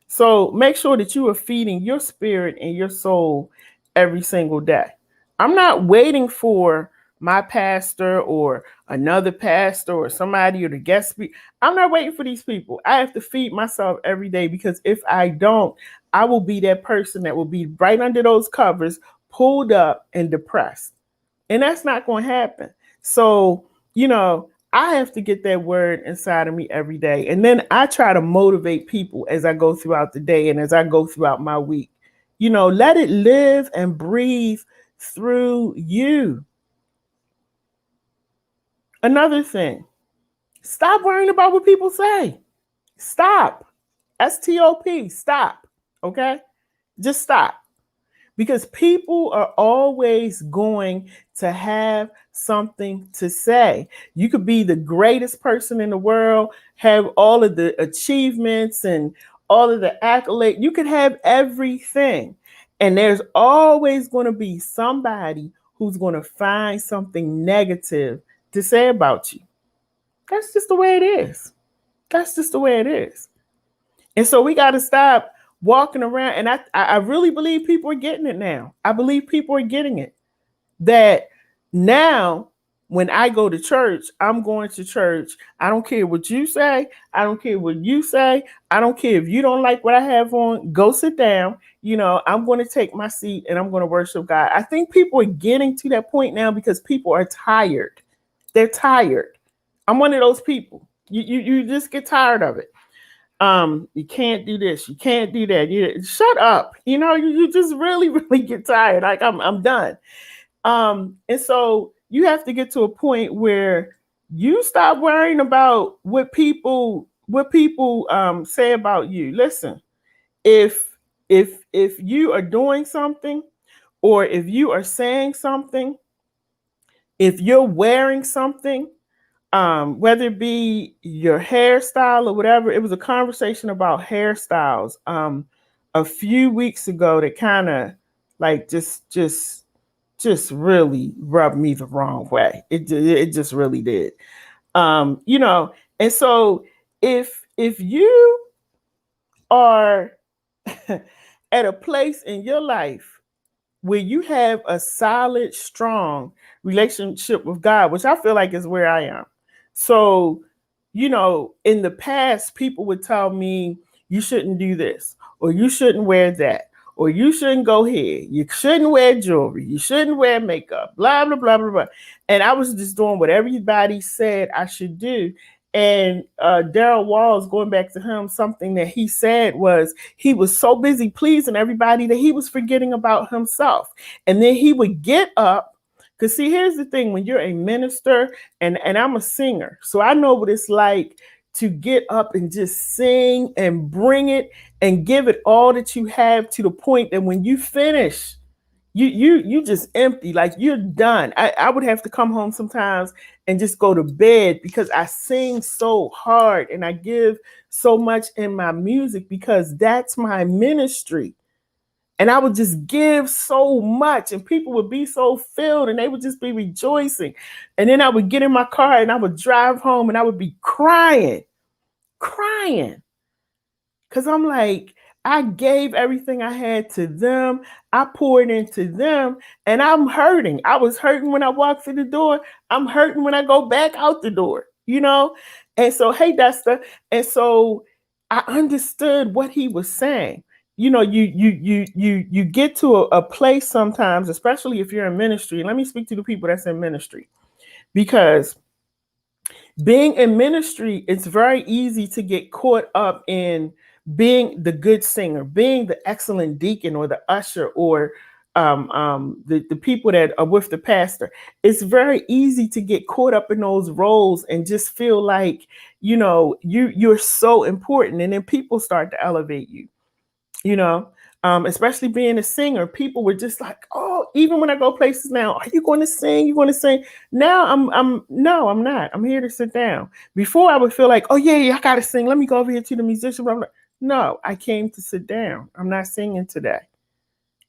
So make sure that you are feeding your spirit and your soul every single day. I'm not waiting for my pastor or another pastor or somebody or the guest speaker. I'm not waiting for these people. I have to feed myself every day, because if I don't, I will be that person that will be right under those covers, pulled up and depressed. And that's not going to happen. So, I have to get that word inside of me every day. And then I try to motivate people as I go throughout the day and as I go throughout my week. Let it live and breathe through you. Another thing, stop worrying about what people say. Stop. STOP. Stop. Okay? Just stop. Because people are always going to have something to say. You could be the greatest person in the world, have all of the achievements and all of the accolades. You could have everything. And there's always going to be somebody who's going to find something negative to say about you. That's just the way it is. That's just the way it is. And so we got to stop walking around. And I really believe people are getting it now. I believe people are getting it. That now, when I go to church, I'm going to church. I don't care what you say. I don't care what you say. I don't care if you don't like what I have on. Go sit down. I'm going to take my seat and I'm going to worship God. I think people are getting to that point now because people are tired. They're tired. I'm one of those people. You just get tired of it. You can't do this, you can't do that. Shut up. You just really, really get tired. Like I'm done. And so you have to get to a point where you stop worrying about what people say about you. Listen, if you are doing something, or if you are saying something, if you're wearing something, whether it be your hairstyle or whatever. It was a conversation about hairstyles a few weeks ago that kind of like just really rubbed me the wrong way. It just really did. And so if you are at a place in your life where you have a solid, strong relationship with God, which I feel like is where I am. So, in the past, people would tell me, you shouldn't do this, or you shouldn't wear that, or you shouldn't go here. You shouldn't wear jewelry. You shouldn't wear makeup, blah, blah, blah, blah, blah. And I was just doing what everybody said I should do. And Daryl Walls, going back to him, something that he said was he was so busy pleasing everybody that he was forgetting about himself. And then he would get up, because see, here's the thing, when you're a minister, and I'm a singer, so I know what it's like to get up and just sing and bring it and give it all that you have, to the point that when you finish, you just empty, like you're done. I would have to come home sometimes and just go to bed, because I sing so hard and I give so much in my music, because that's my ministry. And I would just give so much, and people would be so filled and they would just be rejoicing. And then I would get in my car and I would drive home and I would be crying. Because I'm like, I gave everything I had to them. I poured into them, and I'm hurting. I was hurting when I walked through the door. I'm hurting when I go back out the door, And so, hey, Desta. And so I understood what he was saying. You get to a place sometimes, especially if you're in ministry. Let me speak to the people that's in ministry, because being in ministry, it's very easy to get caught up in being the good singer, being the excellent deacon or the usher, or the people that are with the pastor. It's very easy to get caught up in those roles and just feel like, you're so important. And then people start to elevate you, especially being a singer. People were just like, oh, even when I go places now, are you going to sing? You going to sing? Now no, I'm not. I'm here to sit down. Before I would feel like, oh yeah, I got to sing. Let me go over here to the musician. No, I came to sit down. I'm not singing today,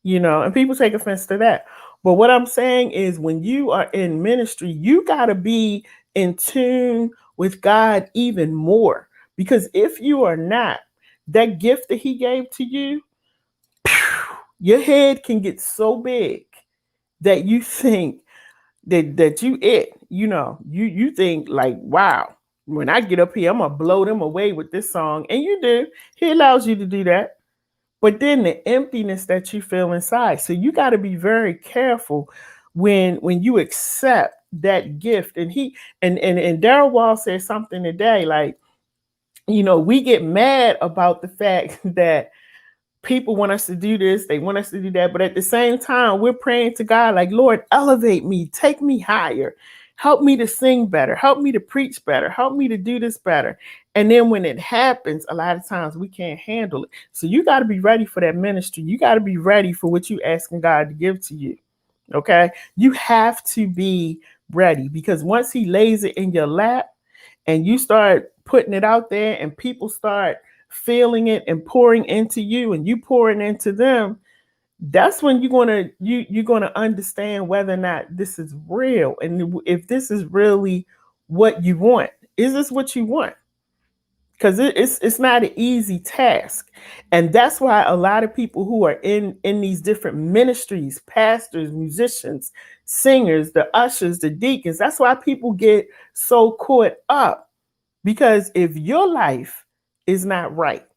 and people take offense to that. But what I'm saying is, when you are in ministry, you got to be in tune with God even more, because if you are not, that gift that he gave to you, your head can get so big that you think that you you think like, wow, when I get up here, I'm gonna blow them away with this song. And you do. He allows you to do that. But then the emptiness that you feel inside. So you got to be very careful when you accept that gift. And and Daryl Wall said something today, like, we get mad about the fact that people want us to do this, they want us to do that, but at the same time, we're praying to God, like, Lord, elevate me, take me higher, help me to sing better, help me to preach better, help me to do this better. And then when it happens, a lot of times we can't handle it. So you got to be ready for that ministry. You got to be ready for what you asking God to give to you. Okay, you have to be ready, because once He lays it in your lap and you start putting it out there and people start feeling it and pouring into you and you pouring into them, that's when you're gonna understand whether or not this is real, and if this is really what you want. Is this what you want? Because it's not an easy task. And that's why a lot of people who are in these different ministries, pastors, musicians, singers, the ushers, the deacons, that's why people get so caught up. Because if your life is not right,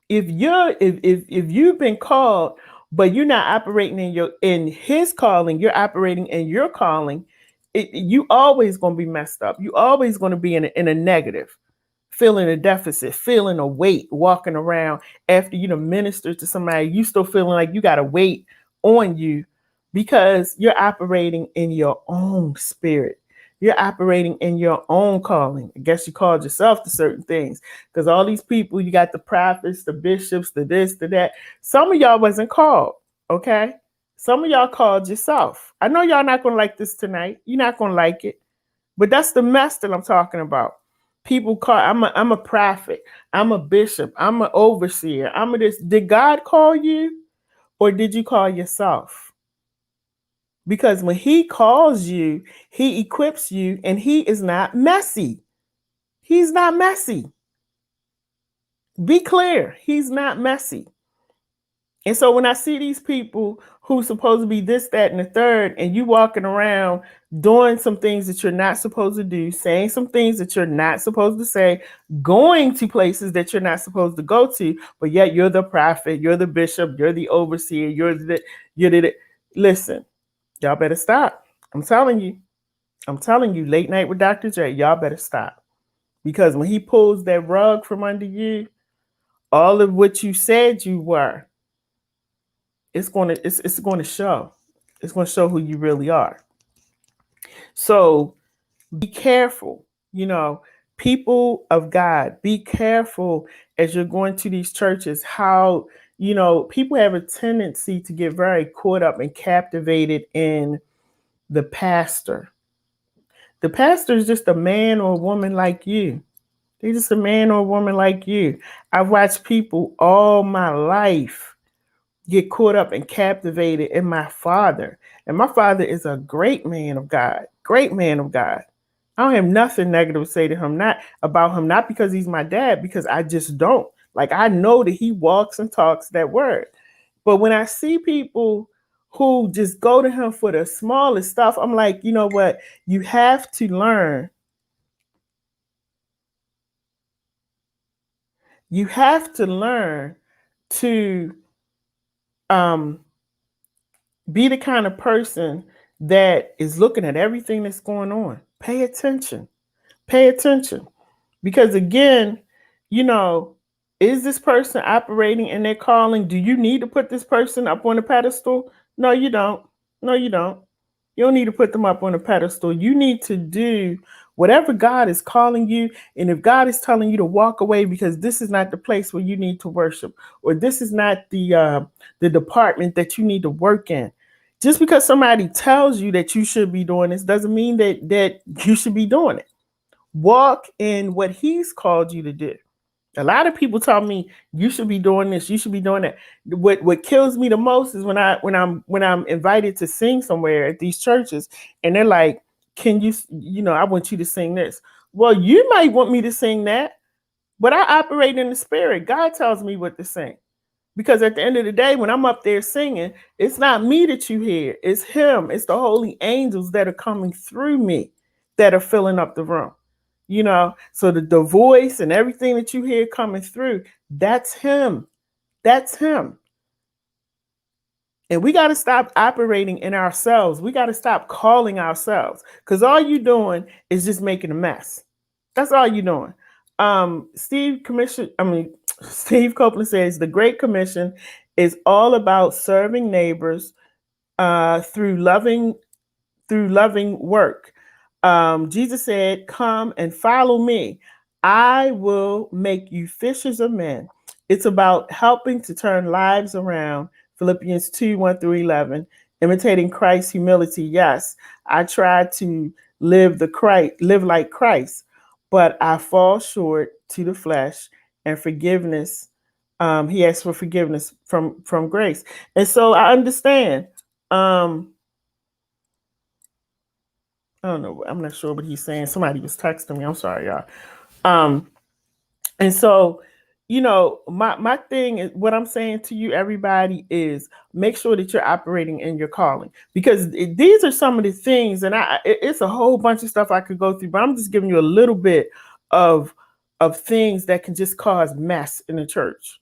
if you've been called but you're not operating in His calling, you're operating in your calling, you always going to be messed up. You always going to be in a negative, feeling a deficit, feeling a weight, walking around after you minister to somebody, you still feeling like you got a weight on you, because you're operating in your own spirit. You're operating in your own calling. I guess you called yourself to certain things, because all these people, you got the prophets, the bishops, the this, the that. Some of y'all wasn't called, okay? Some of y'all called yourself. I know y'all not going to like this tonight. You're not going to like it. But that's the mess that I'm talking about. People call, I'm a prophet, I'm a bishop, I'm an overseer, I'm a this. Did God call you, or did you call yourself? Because when He calls you, He equips you, and He is not messy. He's not messy. Be clear, He's not messy. And so when I see these people who's supposed to be this, that, and the third, and you walking around doing some things that you're not supposed to do, saying some things that you're not supposed to say, going to places that you're not supposed to go to, but yet you're the prophet, you're the bishop, you're the overseer, you're the listen, y'all better stop. I'm telling you, late night with Dr. J, y'all better stop. Because when He pulls that rug from under you, all of what you said you were, it's going to show. It's going to show who you really are. So be careful, people of God, be careful as you're going to these churches, how, people have a tendency to get very caught up and captivated in the pastor. The pastor is just a man or a woman like you. They're just a man or a woman like you. I've watched people all my life get caught up and captivated in my father. And my father is a great man of God, great man of God. I don't have nothing negative to say to him, not about him, not because he's my dad, because I just don't. Like, I know that he walks and talks that word. But when I see people who just go to him for the smallest stuff, I'm like, you know what? You have to learn. You have to learn to be the kind of person that is looking at everything that's going on. Pay attention. Pay attention. Because again, is this person operating in their calling? Do you need to put this person up on a pedestal? No, you don't. No, you don't. You don't need to put them up on a pedestal. You need to do whatever God is calling you. And if God is telling you to walk away because this is not the place where you need to worship, or this is not the department that you need to work in, just because somebody tells you that you should be doing this doesn't mean that you should be doing it. Walk in what He's called you to do. A lot of people tell me you should be doing this, you should be doing that. What kills me the most is when I'm invited to sing somewhere at these churches, and they're like, "Can you, I want you to sing this." Well, you might want me to sing that, but I operate in the spirit. God tells me what to sing. Because at the end of the day, when I'm up there singing, it's not me that you hear. It's him. It's the holy angels that are coming through me that are filling up the room. So the voice and everything that you hear coming through, that's him. That's him. And we got to stop operating in ourselves. We got to stop calling ourselves, because all you're doing is just making a mess. That's all you're doing. Steve Copeland says the Great Commission is all about serving neighbors through loving work. Jesus said, "Come and follow me. I will make you fishers of men." It's about helping to turn lives around. Philippians 2:1-11. Imitating Christ's humility. Yes, I try to live like Christ, but I fall short to the flesh and forgiveness. He asked for forgiveness from grace, and so I understand. I don't know. I'm not sure what he's saying. Somebody was texting me. I'm sorry, y'all. Um, and so, my thing is, what I'm saying to you, everybody, is make sure that you're operating in your calling, because these are some of the things, and it's a whole bunch of stuff I could go through, but I'm just giving you a little bit of things that can just cause mess in the church.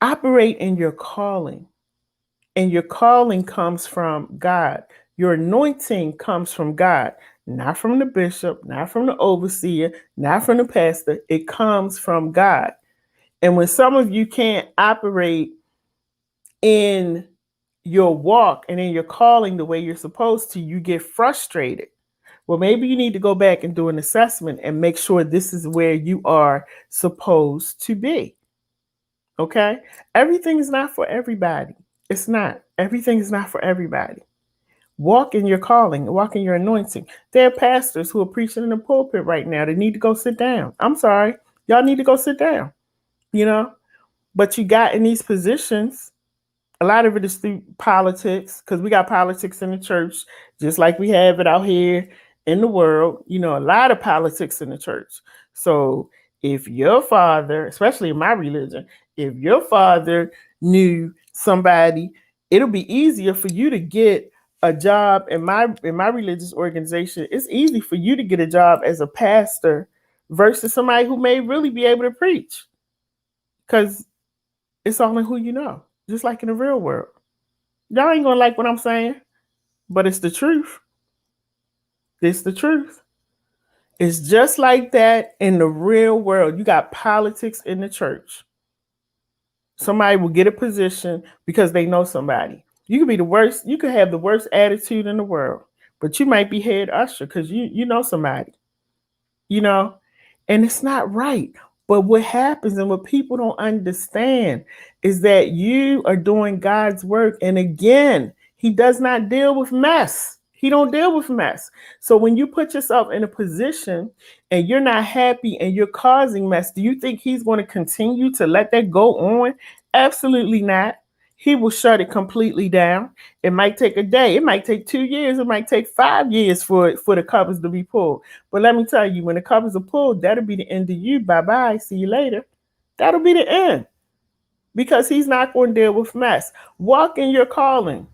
Operate in your calling. And your calling comes from God. Your anointing comes from God, not from the bishop, not from the overseer, not from the pastor. It comes from God. And when some of you can't operate in your walk and in your calling the way you're supposed to, you get frustrated. Well, maybe you need to go back and do an assessment and make sure this is where you are supposed to be. Okay? Everything is not for everybody. It's not. Everything is not for everybody. Walk in your calling, walk in your anointing. There are pastors who are preaching in the pulpit right now. They need to go sit down. I'm sorry. Y'all need to go sit down, you know? But you got in these positions, a lot of it is through politics, because we got politics in the church, just like we have it out here in the world. A lot of politics in the church. So if your father, especially in my religion, if your father knew somebody, it'll be easier for you to get a job in my religious organization. It's easy for you to get a job as a pastor versus somebody who may really be able to preach, because it's all in who you know, just like in the real world. Y'all ain't gonna like what I'm saying, but it's the truth. It's the truth. It's just like that in the real world. You got politics in the church. Somebody will get a position because they know somebody. You could be the worst. You could have the worst attitude in the world, but you might be head usher because you know somebody. You know, and it's not right. But what happens and what people don't understand is that you are doing God's work. And again, he does not deal with mess. He don't deal with mess. So when you put yourself in a position and you're not happy and you're causing mess, do you think he's going to continue to let that go on? Absolutely not. He will shut it completely down. It might take a day. It might take 2 years. It might take 5 years for the covers to be pulled. But let me tell you, when the covers are pulled, that'll be the end of you. Bye-bye. See you later. That'll be the end, because he's not going to deal with mess. Walk in your calling.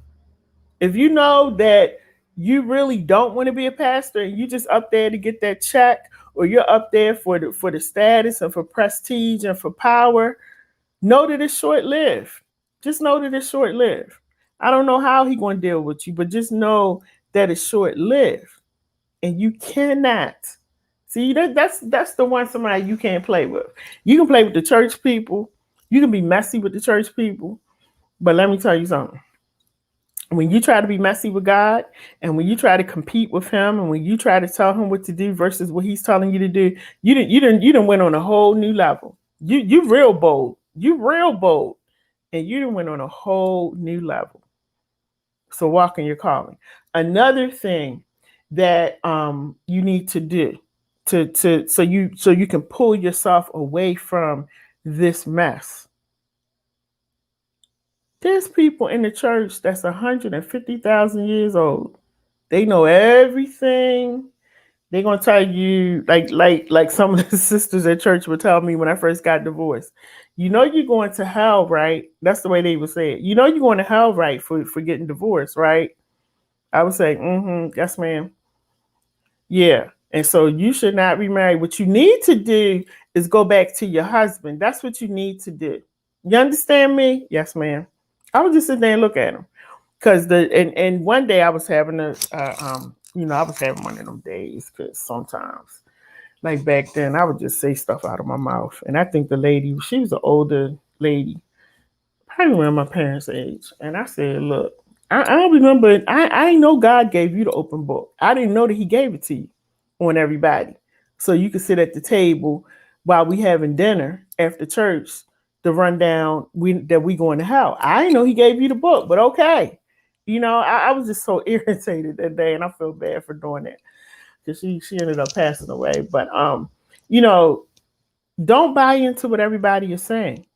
If you know that you really don't want to be a pastor and you just up there to get that check, or you're up there for the status and for prestige and for power, know that it's short-lived. Just know that it's short-lived. I don't know how he's going to deal with you, but just know that it's short-lived. And you cannot. See, that's the one somebody you can't play with. You can play with the church people. You can be messy with the church people. But let me tell you something. When you try to be messy with God, and when you try to compete with him, and when you try to tell him what to do versus what he's telling you to do, you done went on a whole new level. You real bold. You real bold. And you done went on a whole new level. So walk in your calling. Another thing that you need to do so you can pull yourself away from this mess. There's people in the church that's 150,000 years old. They know everything. They're gonna tell you like some of the sisters at church would tell me when I first got divorced. You know you're going to hell, right? That's the way they would say it. You know you're going to hell, right, for getting divorced, right? I would say, yes, ma'am. Yeah. And so you should not remarry. What you need to do is go back to your husband. That's what you need to do. You understand me? Yes, ma'am. I would just sit there and look at him. Cause and one day I was having I was having one of them days because sometimes, like back then, I would just say stuff out of my mouth. And I think the lady, she was an older lady, probably around my parents' age. And I said, look, I don't remember, I know God gave you the open book. I didn't know that he gave it to you on everybody. So you could sit at the table while we having dinner after church to run down that we going to hell. I didn't know he gave you the book, but okay. I was just so irritated that day, and I feel bad for doing that because she ended up passing away. But you know, don't buy into what everybody is saying.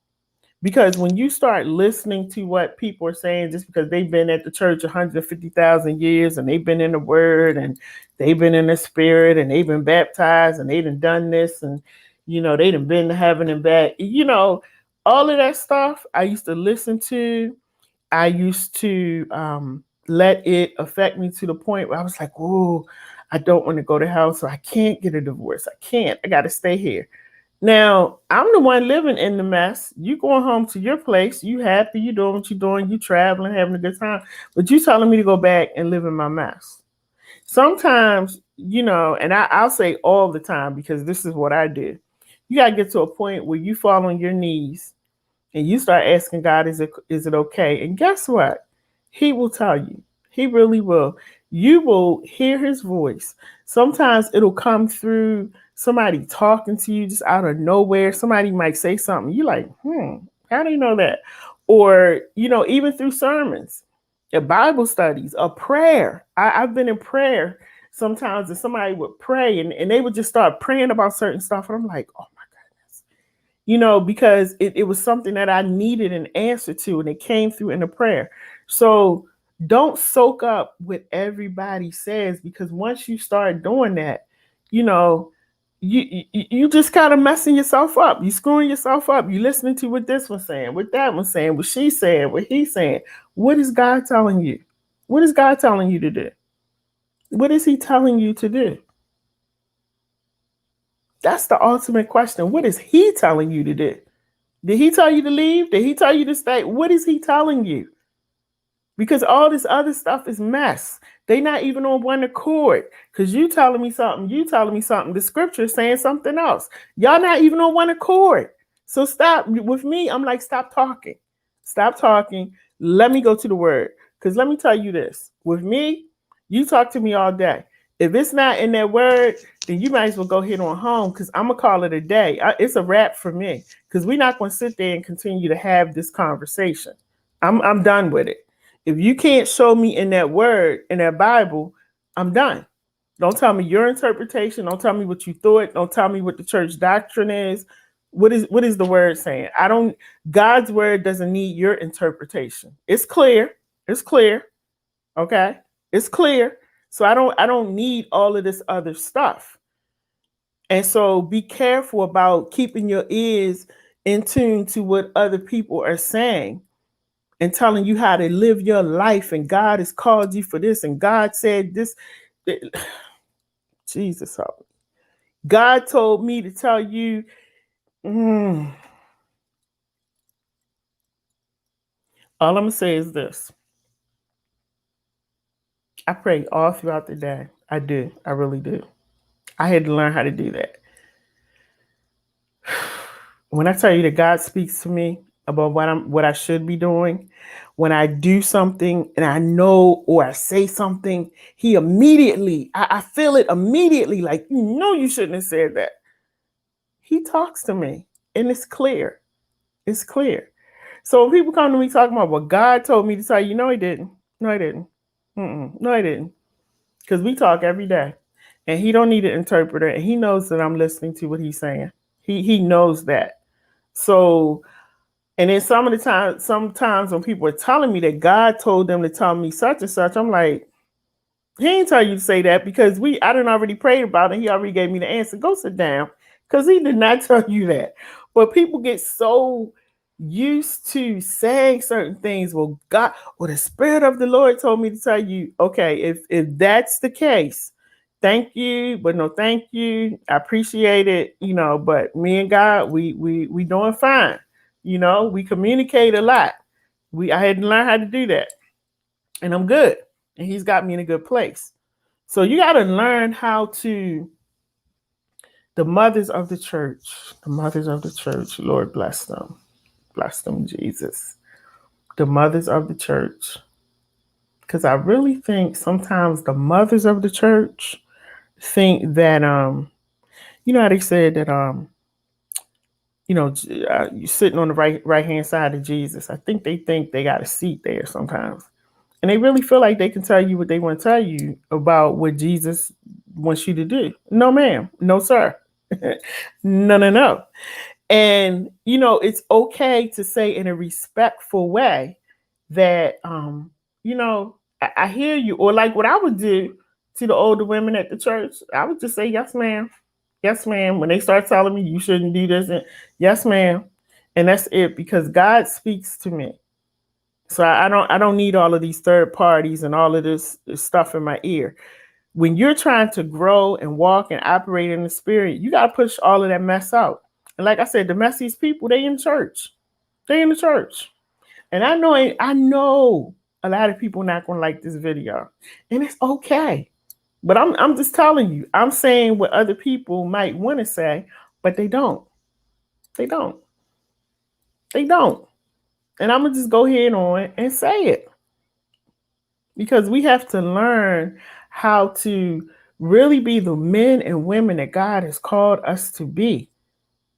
Because when you start listening to what people are saying, just because they've been at the church 150,000 years and they've been in the word and they've been in the spirit and they've been baptized and they done this and, they done been to heaven and back, all of that stuff I used to listen to. I used to let it affect me to the point where I was like, oh, I don't want to go to hell, so I can't get a divorce. I can't. I got to stay here. Now, I'm the one living in the mess. You going home to your place. You happy. You doing what you doing. You traveling, having a good time. But you telling me to go back and live in my mess. Sometimes, and I'll say all the time because this is what I did. You got to get to a point where you fall on your knees and you start asking God, is it okay? And guess what? He will tell you. He really will. You will hear his voice. Sometimes it'll come through somebody talking to you just out of nowhere. Somebody might say something. You're like, how do you know that? Or, even through sermons, Bible studies, a prayer. I've been in prayer sometimes and somebody would pray and they would just start praying about certain stuff. And I'm like, oh my because it was something that I needed an answer to, and it came through in a prayer. So don't soak up what everybody says, because once you start doing that, you just kind of messing yourself up. You screwing yourself up. You listening to what this one's saying, what that one's saying, what she's saying, what he's saying. What is God telling you? What is God telling you to do? What is he telling you to do? That's the ultimate question. What is he telling you to do? Did he tell you to leave? Did he tell you to stay? What is he telling you? Because all this other stuff is mess. They not even on one accord. Because you telling me something, you telling me something. The scripture is saying something else. Y'all not even on one accord. So stop. With me, I'm like, stop talking. Stop talking. Let me go to the word. Because let me tell you this. With me, you talk to me all day. If it's not in that word, then you might as well go ahead on home, because I'm going to call it a day. It's a wrap for me, because we're not going to sit there and continue to have this conversation. I'm done with it. If you can't show me in that word, in that Bible, I'm done. Don't tell me your interpretation. Don't tell me what you thought. Don't tell me what the church doctrine is. What is the word saying? God's word doesn't need your interpretation. It's clear. It's clear. Okay? It's clear. So I don't need all of this other stuff. And so be careful about keeping your ears in tune to what other people are saying and telling you how to live your life, and God has called you for this, and God said this. Jesus help me. God told me to tell you. All I'm going to say is this. I pray all throughout the day. I do. I really do. I had to learn how to do that. When I tell you that God speaks to me about what I should be doing, when I do something and I know, or I say something, he immediately, I feel it immediately, like, you shouldn't have said that. He talks to me, and it's clear. It's clear. So when people come to me talking about what God told me to tell you, no, he didn't. No, he didn't. No, he didn't. Because we talk every day, and he don't need an interpreter, and he knows that I'm listening to what he's saying. He knows that. So, and then sometimes when people are telling me that God told them to tell me such and such, I'm like, He ain't tell you to say that because I done already prayed about it. He already gave me the answer. Go sit down. Because he did not tell you that. But people get so used to saying certain things. Well, God, well, the Spirit of the Lord told me to tell you, okay, if that's the case, thank you, but no thank you. I appreciate it, but me and God, we doing fine. We communicate a lot. I had to learn how to do that. And I'm good. And he's got me in a good place. So you got to learn how to, the mothers of the church, Lord bless them, Jesus. The mothers of the church. Because I really think sometimes the mothers of the church think that, how they said that, you're sitting on the right hand side of Jesus. I think they got a seat there sometimes. And they really feel like they can tell you what they want to tell you about what Jesus wants you to do. No, ma'am. No, sir. No. And, it's okay to say in a respectful way that, I hear you. Or like what I would do to the older women at the church, I would just say, yes, ma'am. Yes, ma'am. When they start telling me you shouldn't do this, and yes, ma'am. And that's it, because God speaks to me. So I don't need all of these third parties and all of this stuff in my ear. When you're trying to grow and walk and operate in the Spirit, you got to push all of that mess out. And like I said, the messiest people, they in church. They in the church. And I know a lot of people not going to like this video. And it's okay. But I'm just telling you, I'm saying what other people might want to say, but they don't. They don't. They don't. And I'm going to just go ahead on and say it. Because we have to learn how to really be the men and women that God has called us to be.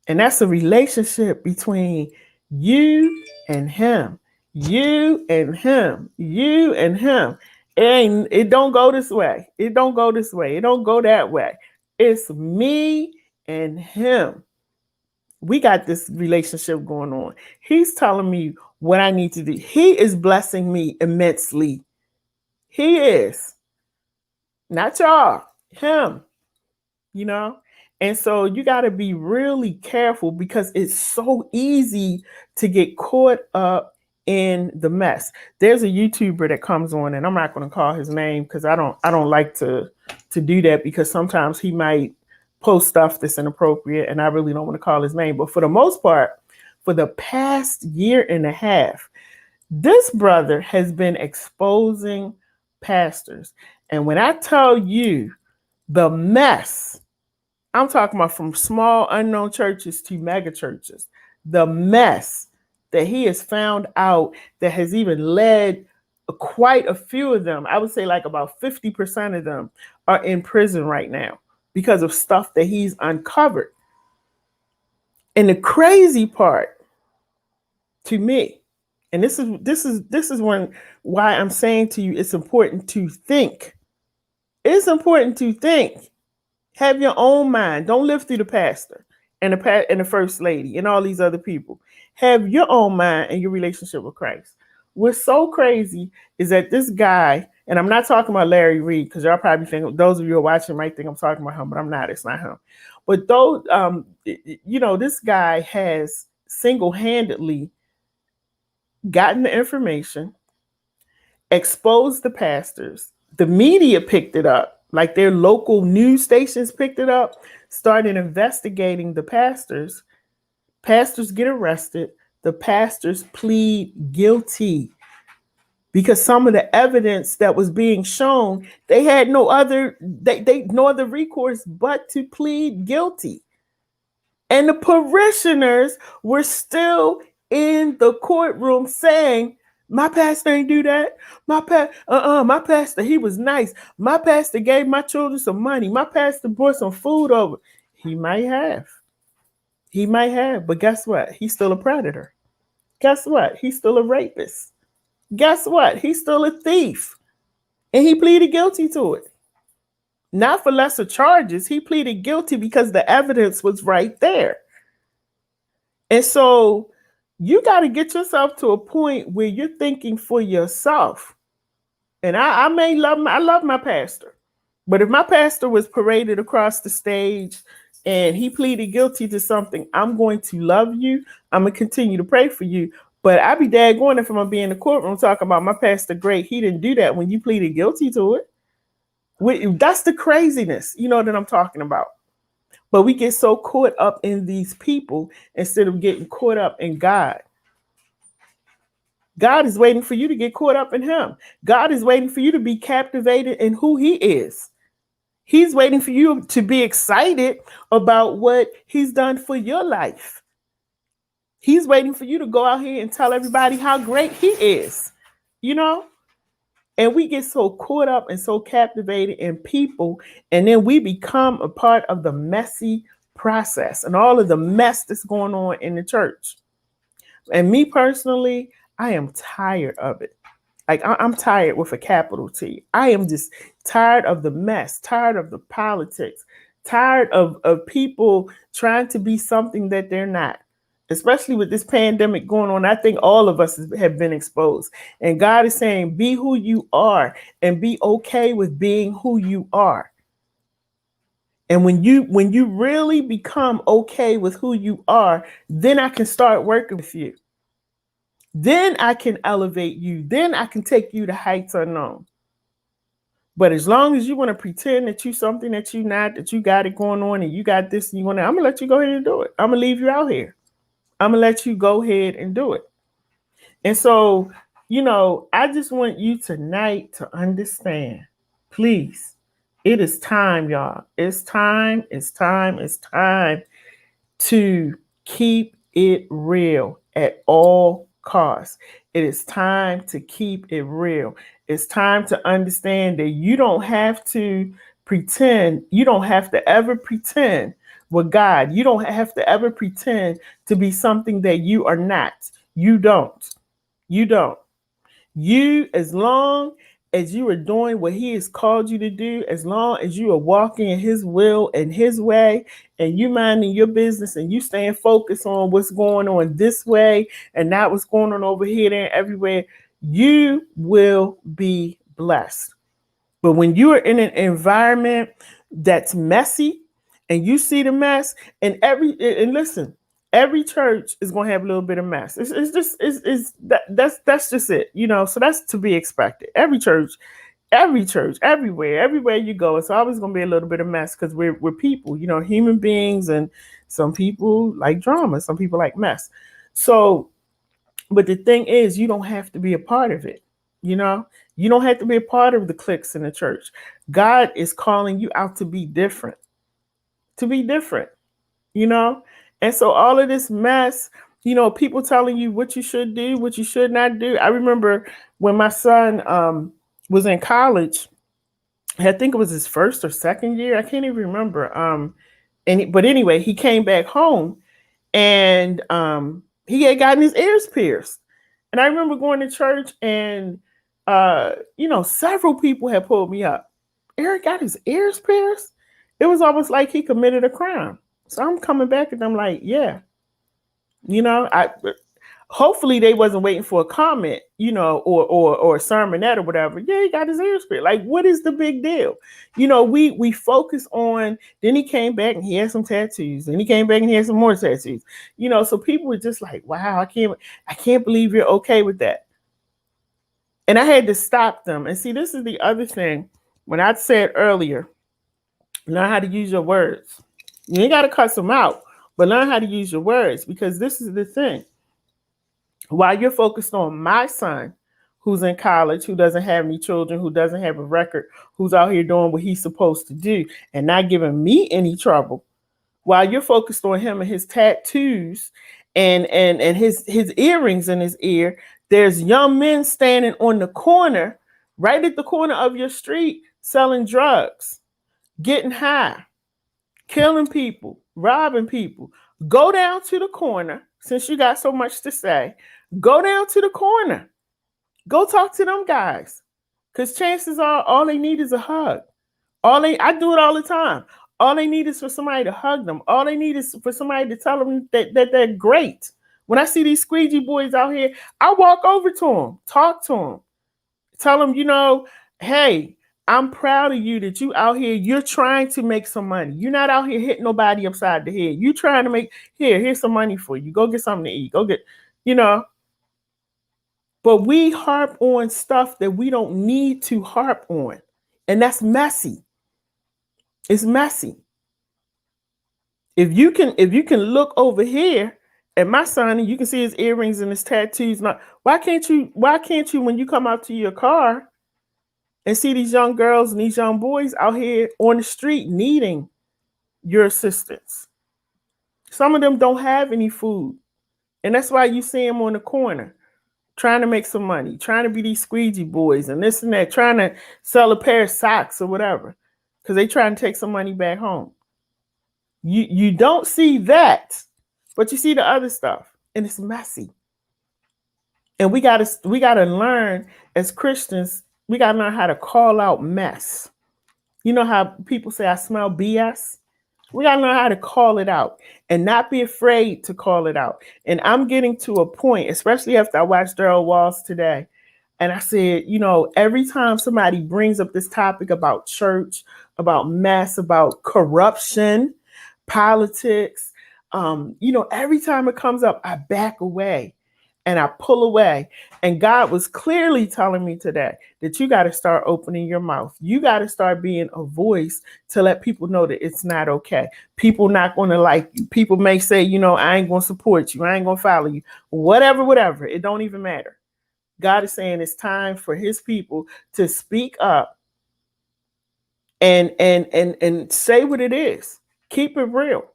And that's a relationship between you and him. You and him. You and him. It don't go this way. It don't go this way. It don't go that way. It's me and him. We got this relationship going on. He's telling me what I need to do. He is blessing me immensely. He is. Not y'all. Him. And so you got to be really careful, because it's so easy to get caught up in the mess. There's a YouTuber that comes on, and I'm not going to call his name because I don't like to do that, because sometimes he might post stuff that's inappropriate, and I really don't want to call his name. But for the most part, for the past year and a half, this brother has been exposing pastors. And when I tell you the mess, I'm talking about from small unknown churches to mega churches, the mess that he has found out that has even led quite a few of them, I would say like about 50% of them, are in prison right now because of stuff that he's uncovered. And the crazy part to me, and this is why I'm saying to you, it's important to think. It's important to think. Have your own mind. Don't live through the pastor and the first lady and all these other people. Have your own mind and your relationship with Christ. What's so crazy is that this guy, and I'm not talking about Larry Reed, because y'all probably think, those of you who are watching might think I'm talking about him, but I'm not. It's not him. But those, this guy has single-handedly gotten the information, exposed the pastors. The media picked it up, like their local news stations picked it up, started investigating the pastors. Pastors get arrested. The pastors plead guilty because some of the evidence that was being shown, they had no other recourse but to plead guilty. And the parishioners were still in the courtroom saying, my pastor ain't do that. My pastor, he was nice. My pastor gave my children some money. My pastor brought some food over. He might have. But guess what? He's still a predator. Guess what? He's still a rapist. Guess what? He's still a thief. And he pleaded guilty to it. Not for lesser charges. He pleaded guilty because the evidence was right there. And so you got to get yourself to a point where you're thinking for yourself. And I may I love my pastor. But if my pastor was paraded across the stage and he pleaded guilty to something, I'm going to love you. I'm going to continue to pray for you. But I be daggone if I'm going to be in the courtroom talking about my pastor great. He didn't do that when you pleaded guilty to it. That's the craziness, that I'm talking about. But we get so caught up in these people instead of getting caught up in God. God is waiting for you to get caught up in him. God is waiting for you to be captivated in who he is. He's waiting for you to be excited about what he's done for your life. He's waiting for you to go out here and tell everybody how great he is, And we get so caught up and so captivated in people, and then we become a part of the messy process and all of the mess that's going on in the church. And me personally, I am tired of it. Like, I'm tired with a capital T. I am just tired of the mess, tired of the politics, tired of people trying to be something that they're not. Especially with this pandemic going on, I think all of us have been exposed. And God is saying, be who you are and be okay with being who you are. And when you really become okay with who you are, then I can start working with you. Then I can elevate you. Then I can take you to heights unknown. But as long as you want to pretend that you're something that you're not, that you got it going on and you got this and you want to, I'm going to let you go ahead and do it. I'm going to leave you out here. I'm going to let you go ahead and do it. And so, I just want you tonight to understand, please, it is time, y'all. It's time to keep it real at all costs. It is time to keep it real. It's time to understand that you don't have to pretend. You don't have to ever pretend with God. You don't have to ever pretend to be something that you are not. You don't. You don't. You, as long as you are doing what he has called you to do, as long as you are walking in his will and his way, and you minding your business and you staying focused on what's going on this way and not what's going on over here, there, everywhere, you will be blessed. But when you are in an environment that's messy and you see the mess, and listen, every church is going to have a little bit of mess. That's just it, so that's to be expected. Every church, everywhere you go, it's always going to be a little bit of mess because we're people, human beings, and some people like drama, some people like mess. So, but the thing is, you don't have to be a part of it. You don't have to be a part of the cliques in the church. God is calling you out to be different, And so all of this mess, people telling you what you should do, what you should not do. I remember when my son was in college, I think it was his first or second year. I can't even remember. But anyway, he came back home and he had gotten his ears pierced. And I remember going to church and, several people had pulled me up. Eric got his ears pierced. It was almost like he committed a crime. So I'm coming back and I'm like, yeah, hopefully they wasn't waiting for a comment, or a sermonette or whatever. Yeah, he got his ears pierced. Like, what is the big deal? We focus on, then he came back and he had some tattoos, and he came back and he had some more tattoos, so people were just like, wow, I can't believe you're okay with that. And I had to stop them. And see, this is the other thing. When I said earlier, learn how to use your words. You ain't got to cuss them out, but learn how to use your words, because this is the thing. While you're focused on my son, who's in college, who doesn't have any children, who doesn't have a record, who's out here doing what he's supposed to do and not giving me any trouble, while you're focused on him and his tattoos and his earrings in his ear, there's young men standing on the corner, right at the corner of your street, selling drugs, getting high, killing people, robbing people. Go down to the corner, since you got so much to say. Go down to the corner. Go talk to them guys. Because chances are all they need is a hug. I do it all the time. All they need is for somebody to hug them. All they need is for somebody to tell them that they're great. When I see these squeegee boys out here, I walk over to them, talk to them, Tell them, hey, I'm proud of you that you out here, you're trying to make some money. You're not out here hitting nobody upside the head. You trying to make, here's some money for you. Go get something to eat. Go get, you know. But we harp on stuff that we don't need to harp on. And that's messy. It's messy. If you can look over here at my son and you can see his earrings and his tattoos, why can't you when you come out to your car and see these young girls and these young boys out here on the street needing your assistance? Some of them don't have any food. And that's why you see them on the corner trying to make some money, trying to be these squeegee boys and this and that, trying to sell a pair of socks or whatever, because they trying to take some money back home. You don't see that, but you see the other stuff, and it's messy. And we gotta learn as Christians, we gotta learn how to call out mess. You know how people say I smell BS? We gotta learn how to call it out and not be afraid to call it out. And I'm getting to a point, especially after I watched Daryl Walls today. And I said, every time somebody brings up this topic about church, about mess, about corruption, politics, every time it comes up, I back away and I pull away. And God was clearly telling me today that you got to start opening your mouth. You got to start being a voice to let people know that it's not okay. People not going to like you. People may say, I ain't going to support you. I ain't going to follow you. Whatever. It don't even matter. God is saying it's time for his people to speak up and say what it is. Keep it real.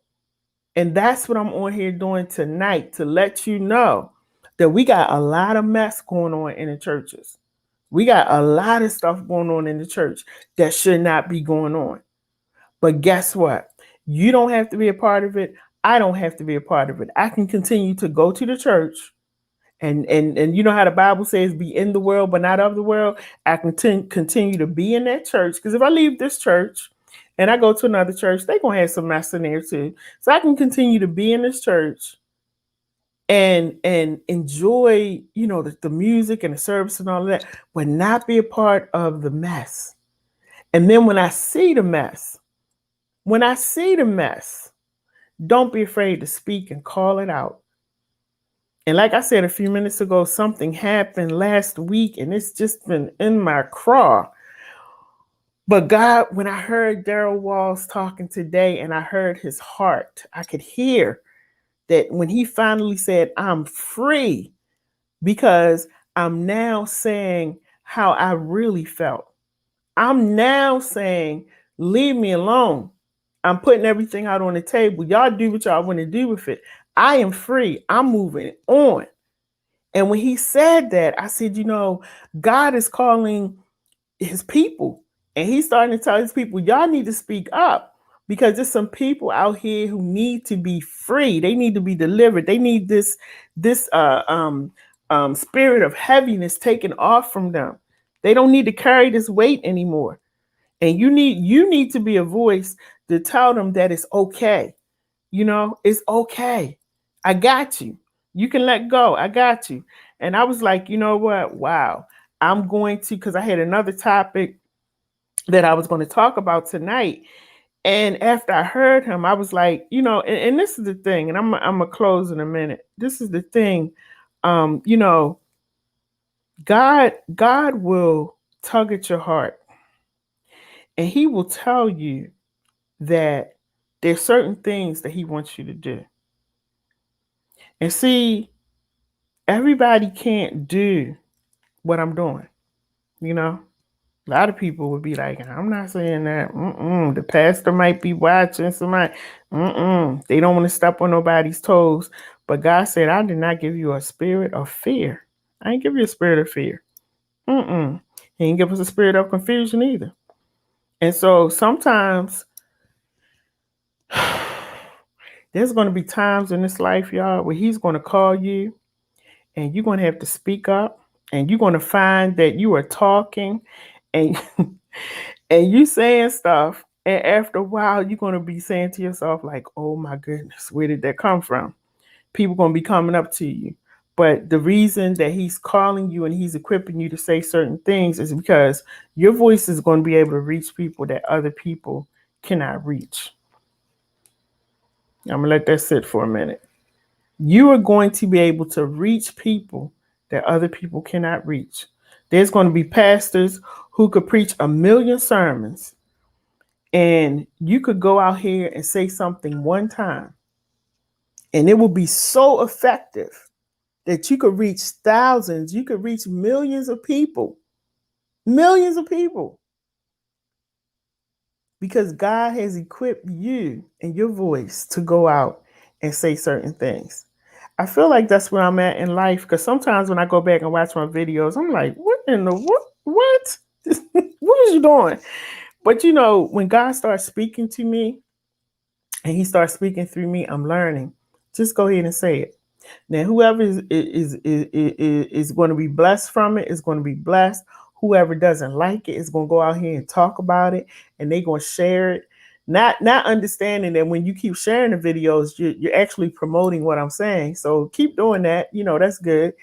And that's what I'm on here doing tonight, to let you know that we got a lot of mess going on in the churches. We got a lot of stuff going on in the church that should not be going on. But guess what? You don't have to be a part of it. I don't have to be a part of it. I can continue to go to the church and you know how the Bible says be in the world but not of the world. I can continue to be in that church, because if I leave this church and I go to another church, they're going to have some mess in there too. So I can continue to be in this church and enjoy, the music and the service and all of that, but not be a part of the mess. And then when I see the mess, don't be afraid to speak and call it out. And like I said a few minutes ago, something happened last week and it's just been in my craw. But God, when I heard Daryl Walls talking today and I heard his heart, I could hear that when he finally said, I'm free because I'm now saying how I really felt. I'm now saying, leave me alone. I'm putting everything out on the table. Y'all do what y'all want to do with it. I am free. I'm moving on. And when he said that, I said, God is calling his people. And he's starting to tell his people, y'all need to speak up, because there's some people out here who need to be free. They need to be delivered. They need this spirit of heaviness taken off from them. They don't need to carry this weight anymore. And you need to be a voice to tell them that it's okay. It's okay. I got you. You can let go. I got you. And I was like, you know what? Wow. I'm going to, because I had another topic that I was going to talk about tonight. And after I heard him, I was like, and this is the thing, and I'm going to close in a minute. This is the thing. God will tug at your heart, and he will tell you that there's certain things that he wants you to do. And see, everybody can't do what I'm doing. A lot of people would be like, I'm not saying that. The pastor might be watching somebody. They don't want to step on nobody's toes. But God said, I did not give you a spirit of fear. I ain't give you a spirit of fear. He didn't give us a spirit of confusion either. And so sometimes there's going to be times in this life, y'all, where he's going to call you and you're going to have to speak up, and you're going to find that you are talking and and you saying stuff, and after a while you're going to be saying to yourself like, oh my goodness, where did that come from? People going to be coming up to you. But the reason that he's calling you and he's equipping you to say certain things is because your voice is going to be able to reach people that other people cannot reach. I'm going to let that sit for a minute. You are going to be able to reach people that other people cannot reach. There's going to be pastors who could preach 1,000,000 sermons, and you could go out here and say something one time, and it will be so effective that you could reach thousands, you could reach millions of people, because God has equipped you and your voice to go out and say certain things. I feel like that's where I'm at in life, because sometimes when I go back and watch my videos, I'm like, what in the what? What is you doing? But when God starts speaking to me and he starts speaking through me, I'm learning. Just go ahead and say it. Now, whoever is going to be blessed from it is going to be blessed. Whoever doesn't like it is going to go out here and talk about it, and they're going to share it. Not understanding that when you keep sharing the videos, you're actually promoting what I'm saying. So keep doing that. That's good.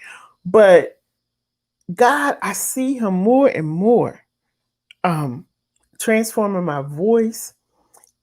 But God, I see him more and more transforming my voice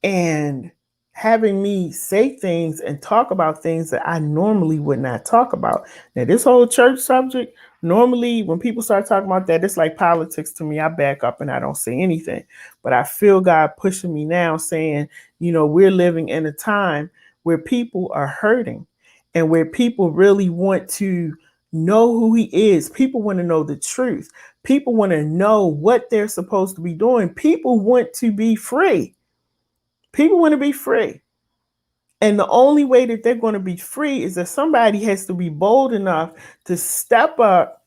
and having me say things and talk about things that I normally would not talk about. Now, this whole church subject, normally when people start talking about that, it's like politics to me. I back up and I don't say anything. But I feel God pushing me now, saying, we're living in a time where people are hurting and where people really want to know who he is. People want to know the truth. People want to know what they're supposed to be doing. People want to be free. People want to be free. And the only way that they're going to be free is that somebody has to be bold enough to step up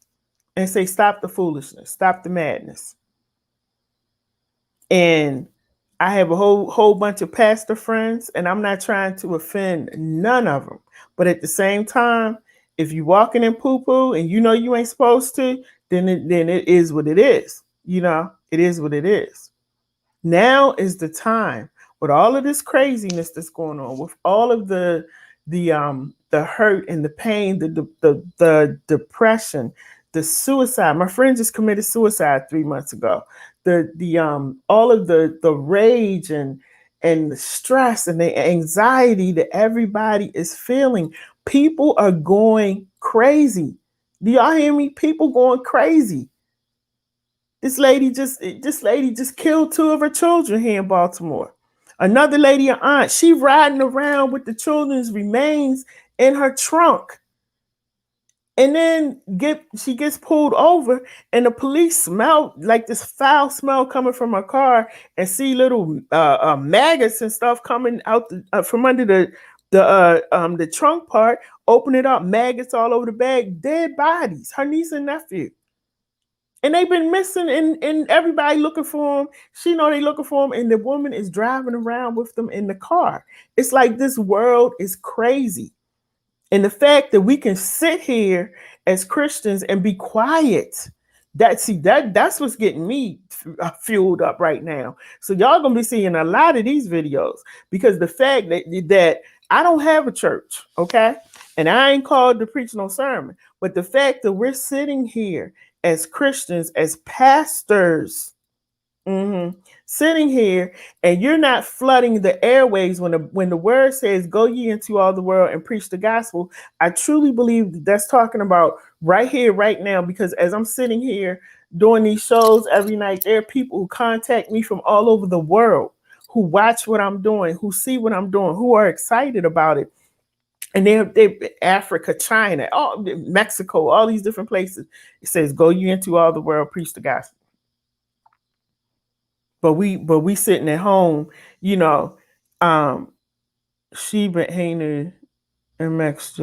and say, stop the foolishness, stop the madness. And I have a whole bunch of pastor friends, and I'm not trying to offend none of them. But at the same time, if you walking in poo-poo and you ain't supposed to, then it is what it is. It is what it is. Now is the time, with all of this craziness that's going on, with all of the hurt and the pain, the depression, the suicide. My friend just committed suicide 3 months ago. The all of the rage and the stress and the anxiety that everybody is feeling. People are going crazy. Do y'all hear me? People going crazy. This lady just killed 2 of her children here in Baltimore. Another lady, an aunt, she riding around with the children's remains in her trunk. And then she gets pulled over, and the police smell like this foul smell coming from her car, and see little maggots and stuff coming out from under the trunk part. Open it up, maggots all over the bag, dead bodies. Her niece and nephew. And they've been missing, and everybody looking for them. She know they looking for them, and the woman is driving around with them in the car. It's like this world is crazy. And the fact that we can sit here as Christians and be quiet, that's what's getting me fueled up right now. So y'all gonna be seeing a lot of these videos, because the fact that I don't have a church, okay, and I ain't called to preach no sermon, but the fact that we're sitting here as Christians, as pastors, sitting here, and you're not flooding the airways when the word says, "Go ye into all the world and preach the gospel." I truly believe that's talking about right here, right now, because as I'm sitting here doing these shows every night, there are people who contact me from all over the world, who watch what I'm doing, who see what I'm doing, who are excited about it. And they're Africa, China, Mexico, all these different places. It says, "Go ye into all the world, preach the gospel." But we sitting at home, Sheba Hainer and Max.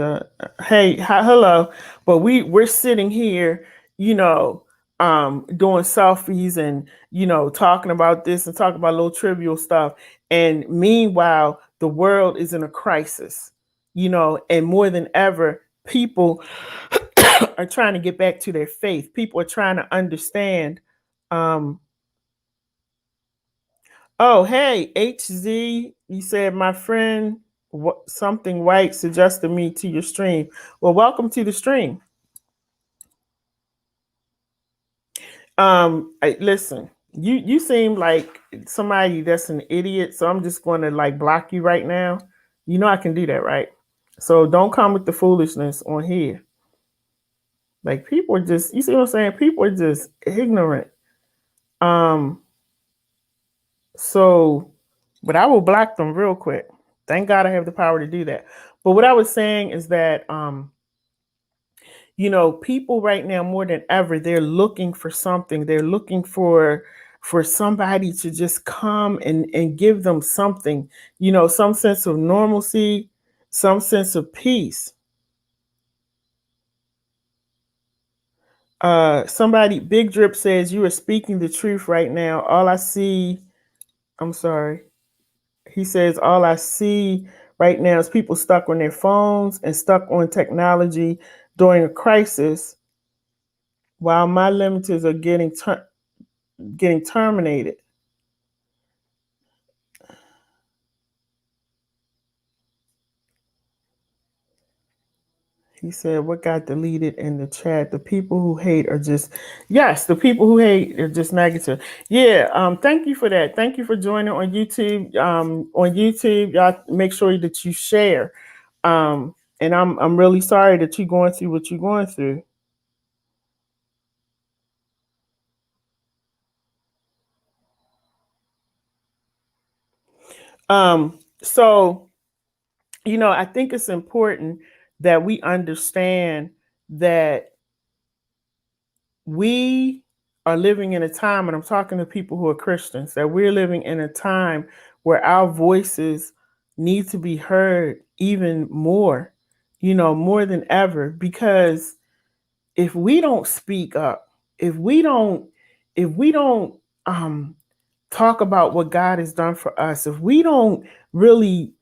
Hey, hello. But we're sitting here, doing selfies and talking about this and talking about little trivial stuff. And meanwhile, the world is in a crisis, and more than ever, people are trying to get back to their faith. People are trying to understand. Oh, hey, HZ, you said my friend something white suggested me to your stream. Well, welcome to the stream. Listen, you seem like somebody that's an idiot, so I'm just going to like block you right now. You know I can do that, right? So don't come with the foolishness on here. Like people are just, you see what I'm saying? People are just ignorant. Um, so, but I will block them real quick. Thank God I have the power to do that. But what I was saying is that, people right now more than ever, they're looking for something. They're looking for somebody to just come and give them something, some sense of normalcy, some sense of peace. Somebody, Big Drip says, you are speaking the truth right now. All I see, I'm sorry. He says, all I see right now is people stuck on their phones and stuck on technology during a crisis while my limiters are getting terminated. He said, what got deleted in the chat? The people who hate are just, yes, the people who hate are just negative. Yeah, thank you for that. Thank you for joining on YouTube. Y'all make sure that you share. And I'm really sorry that you're going through what you're going through. So, I think it's important that we understand that we are living in a time, and I'm talking to people who are Christians, that we're living in a time where our voices need to be heard even more, more than ever. Because if we don't speak up, if we don't talk about what God has done for us, if we don't really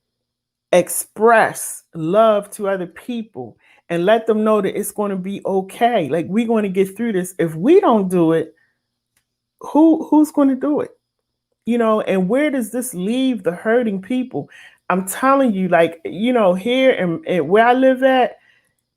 express love to other people and let them know that it's going to be okay, like we're going to get through this. If we don't do it, who's going to do it? And where does this leave the hurting people? I'm telling you, like, here and where I live at,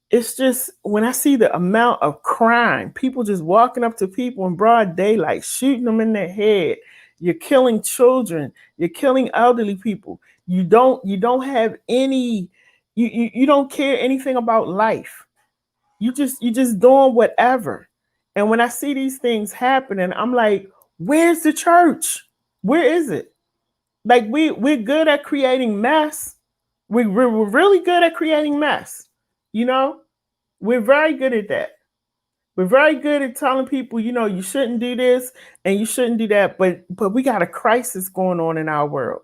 it's just when I see the amount of crime, people just walking up to people in broad daylight, shooting them in their head. You're killing children. You're killing elderly people. You don't have any. You don't care anything about life. You just doing whatever. And when I see these things happening, I'm like, where's the church? Where is it? Like we're good at creating mess. We're really good at creating mess. You know, we're very good at that. We're very good at telling people, you shouldn't do this and you shouldn't do that. But we got a crisis going on in our world.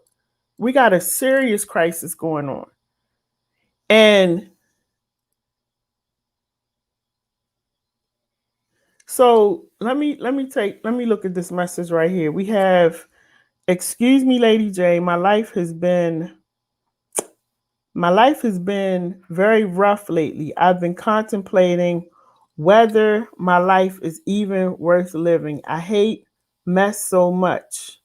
We got a serious crisis going on. And so let me look at this message right here. We have, excuse me, Lady J, my life has been very rough lately. I've been contemplating whether my life is even worth living. I hate mess so much.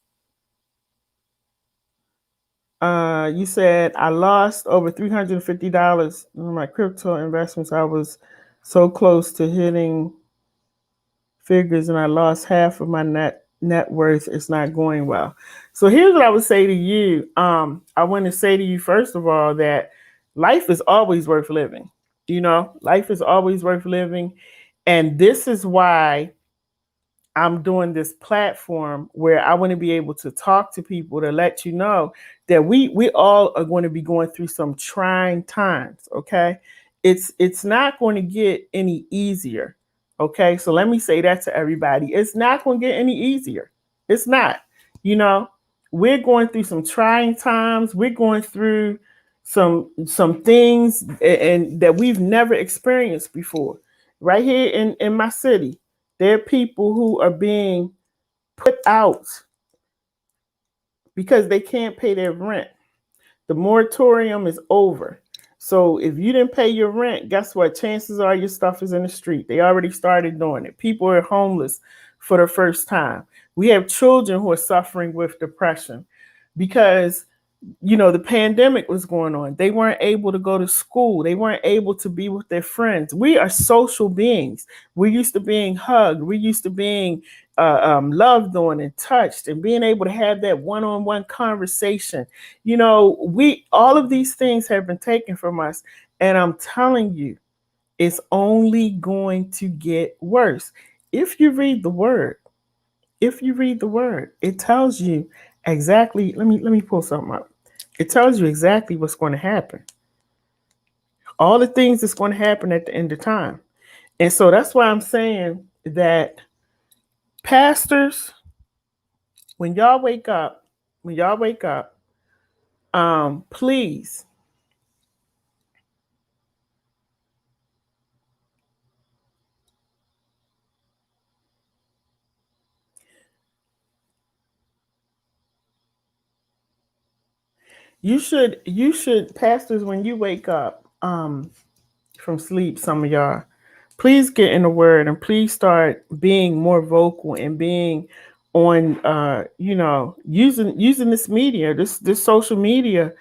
You said I lost over $350 in my crypto investments. I was so close to hitting figures and I lost half of my net worth. It's not going well. So here's what I would say to you. I want to say to you, first of all, that life is always worth living. Life is always worth living. And this is why I'm doing this platform where I want to be able to talk to people to let you know that we all are going to be going through some trying times. Okay. It's not going to get any easier. Okay. So let me say that to everybody. It's not going to get any easier. It's not, you know, we're going through some trying times. We're going through some things and that we've never experienced before. Right here in my city, there are people who are being put out because they can't pay their rent. The moratorium is over. So if you didn't pay your rent, guess what? Chances are your stuff is in the street. They already started doing it. People are homeless for the first time. We have children who are suffering with depression because the pandemic was going on. They weren't able to go to school. They weren't able to be with their friends. We are social beings. We're used to being hugged. We're used to being loved on and touched and being able to have that one-on-one conversation. We all of these things have been taken from us. And I'm telling you, it's only going to get worse. If you read the word, it tells you exactly. Let me pull something up. It tells you exactly what's going to happen. All the things that's going to happen at the end of time. And so that's why I'm saying that pastors, when y'all wake up, please, you should pastors, when you wake up from sleep, some of y'all, please get in the word and please start being more vocal and being on using this media, this social media.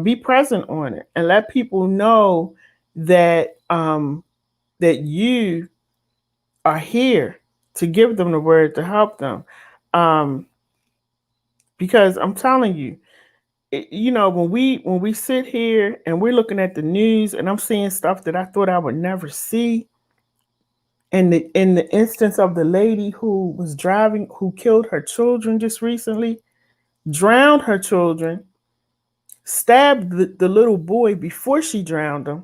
Be present on it and let people know that that you are here to give them the word, to help them. um, because I'm telling you, when we sit here and we're looking at the news and I'm seeing stuff that I thought I would never see. And in the instance of the lady who was driving, who killed her children just recently, drowned her children, stabbed the little boy before she drowned him.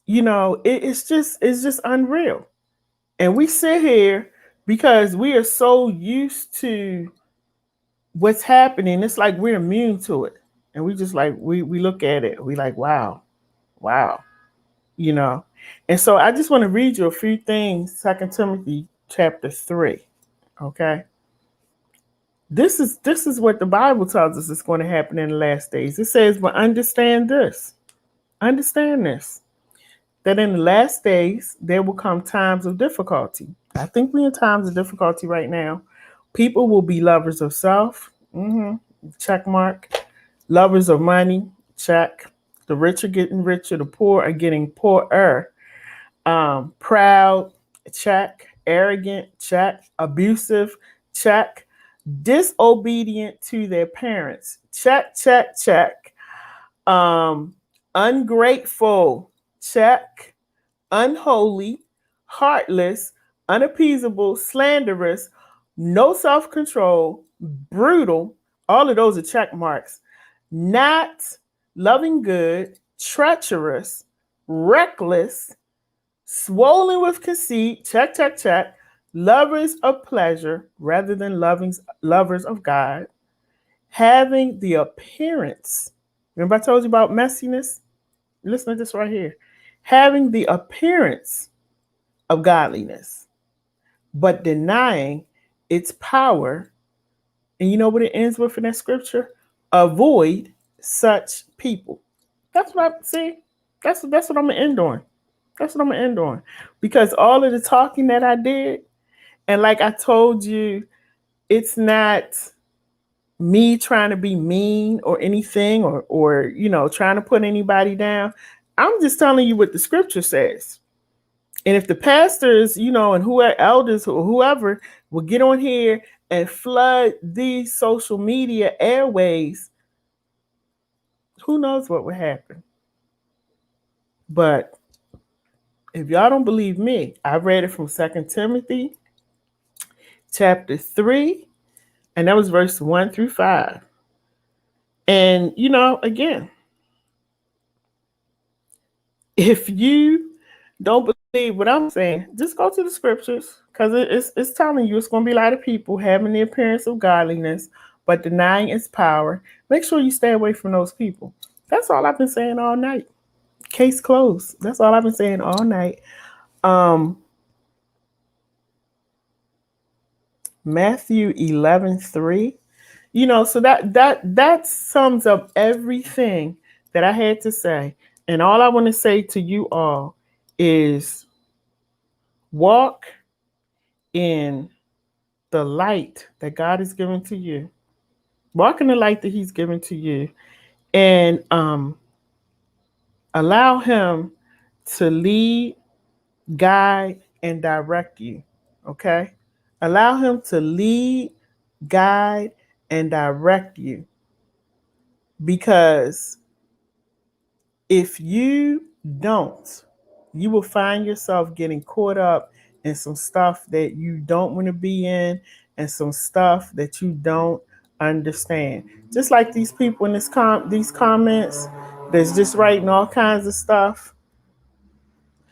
It's just unreal. And we sit here because we are so used to what's happening. It's like we're immune to it. And we just like we look at it, we like, wow, wow, you know. And so I just want to read you a few things, 2 Timothy chapter 3. Okay. This is what the Bible tells us is going to happen in the last days. It says, but understand this. Understand this. That in the last days there will come times of difficulty. I think we're in times of difficulty right now. People will be lovers of self. Check mark. Lovers of money. Check. The rich are getting richer. The poor are getting poorer. Proud. Check. Arrogant. Check. Abusive. Check. Disobedient to their parents. Check, check, check. Ungrateful. Check. Unholy, heartless, unappeasable, slanderous, no self control, brutal. All of those are check marks. Not loving good, treacherous, reckless, swollen with conceit. Check, check, check. Lovers of pleasure rather than lovers of God. Having the appearance. Remember I told you about messiness? Listen to this right here. Having the appearance of godliness, but denying its power. And you know what it ends with in that scripture? Avoid such people. That's what I see. That's what I'm gonna end on. That's what I'm gonna end on. Because all of the talking that I did, and like I told you, it's not me trying to be mean or anything, or trying to put anybody down. I'm just telling you what the scripture says. And if the pastors, and whoever elders or whoever will get on here and flood these social media airways, who knows what would happen. But if y'all don't believe me, I read it from 2 Timothy chapter 3, and that was verse 1 through 5. And again, if you don't believe what I'm saying, just go to the scriptures, because it's telling you it's going to be a lot of people having the appearance of godliness but denying its power. Make sure you stay away from those people. That's all I've been saying all night. Case closed. That's all I've been saying all night. Matthew 11:3. So that sums up everything that I had to say. And all I want to say to you all is walk in the light that God has given to you. Walk in the light that he's given to you, and allow him to lead, guide, and direct you. Okay? Allow him to lead, guide, and direct you. Because if you don't, you will find yourself getting caught up in some stuff that you don't want to be in and some stuff that you don't understand. Just like these people in these comments that's just writing all kinds of stuff.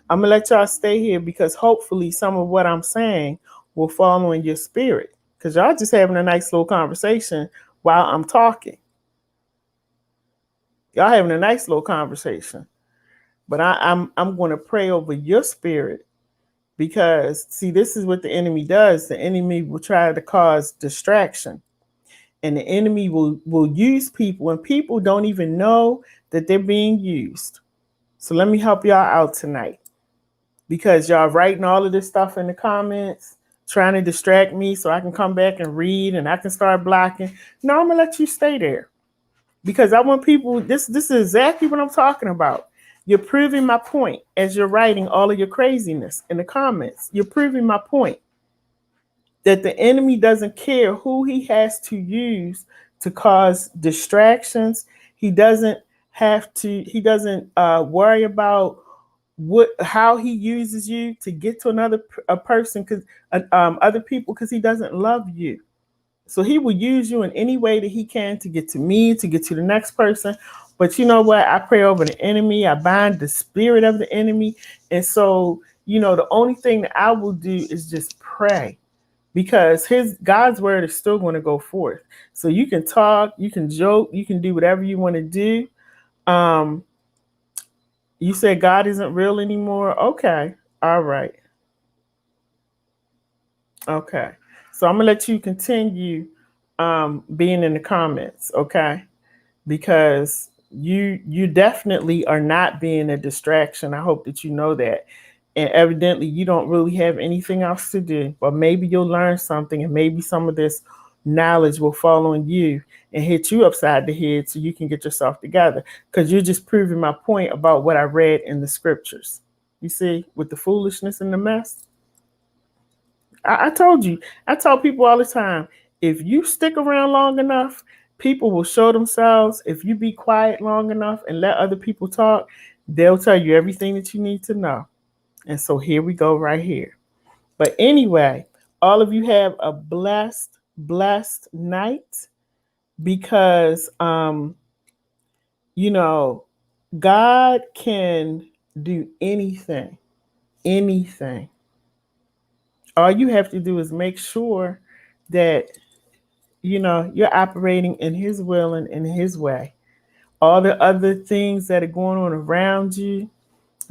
I'm gonna let y'all stay here because hopefully some of what I'm saying will fall in your spirit. Cause y'all just having a nice little conversation while I'm talking. Y'all having a nice little conversation. But I'm going to pray over your spirit because see, this is what the enemy does. The enemy will try to cause distraction, and the enemy will use people, and people don't even know that they're being used. So let me help y'all out tonight because y'all writing all of this stuff in the comments, trying to distract me so I can come back and read and I can start blocking. No, I'm gonna let you stay there because I want people. This is exactly what I'm talking about. You're proving my point as you're writing all of your craziness in the comments. You're proving my point that the enemy doesn't care who he has to use to cause distractions. He doesn't have to. He doesn't worry about how he uses you to get to another a person because other people because he doesn't love you. So he will use you in any way that he can to get to me, to get to the next person. But you know what? I pray over the enemy. I bind the spirit of the enemy. And so, the only thing that I will do is just pray because his God's word is still going to go forth. So you can talk, you can joke, you can do whatever you want to do. Um, you said God isn't real anymore. Okay. All right. Okay. So I'm gonna let you continue being in the comments, okay? Because you definitely are not being a distraction. I hope that you know that. And evidently you don't really have anything else to do, but maybe you'll learn something and maybe some of this knowledge will fall on you and hit you upside the head so you can get yourself together. Because you're just proving my point about what I read in the scriptures. You see, with the foolishness and the mess. I told you, I tell people all the time, if you stick around long enough, people will show themselves. If you be quiet long enough and let other people talk, they'll tell you everything that you need to know. And so here we go right here. But anyway, all of you have a blessed night because you know, God can do anything. Anything. All you have to do is make sure that you're operating in his will and in his way. All the other things that are going on around you,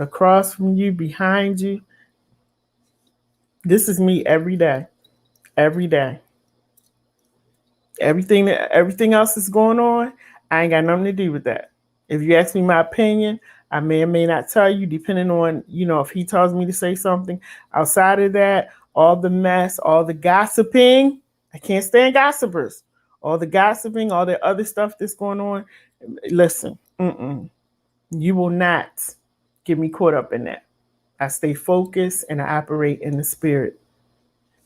across from you, behind you, this is me every day. Every day. Everything else is going on, I ain't got nothing to do with that. If you ask me my opinion, I may or may not tell you, depending on, if he tells me to say something. Outside of that, all the mess, all the gossiping, I can't stand gossipers. All the gossiping, all the other stuff that's going on. Listen, you will not get me caught up in that. I stay focused and I operate in the spirit.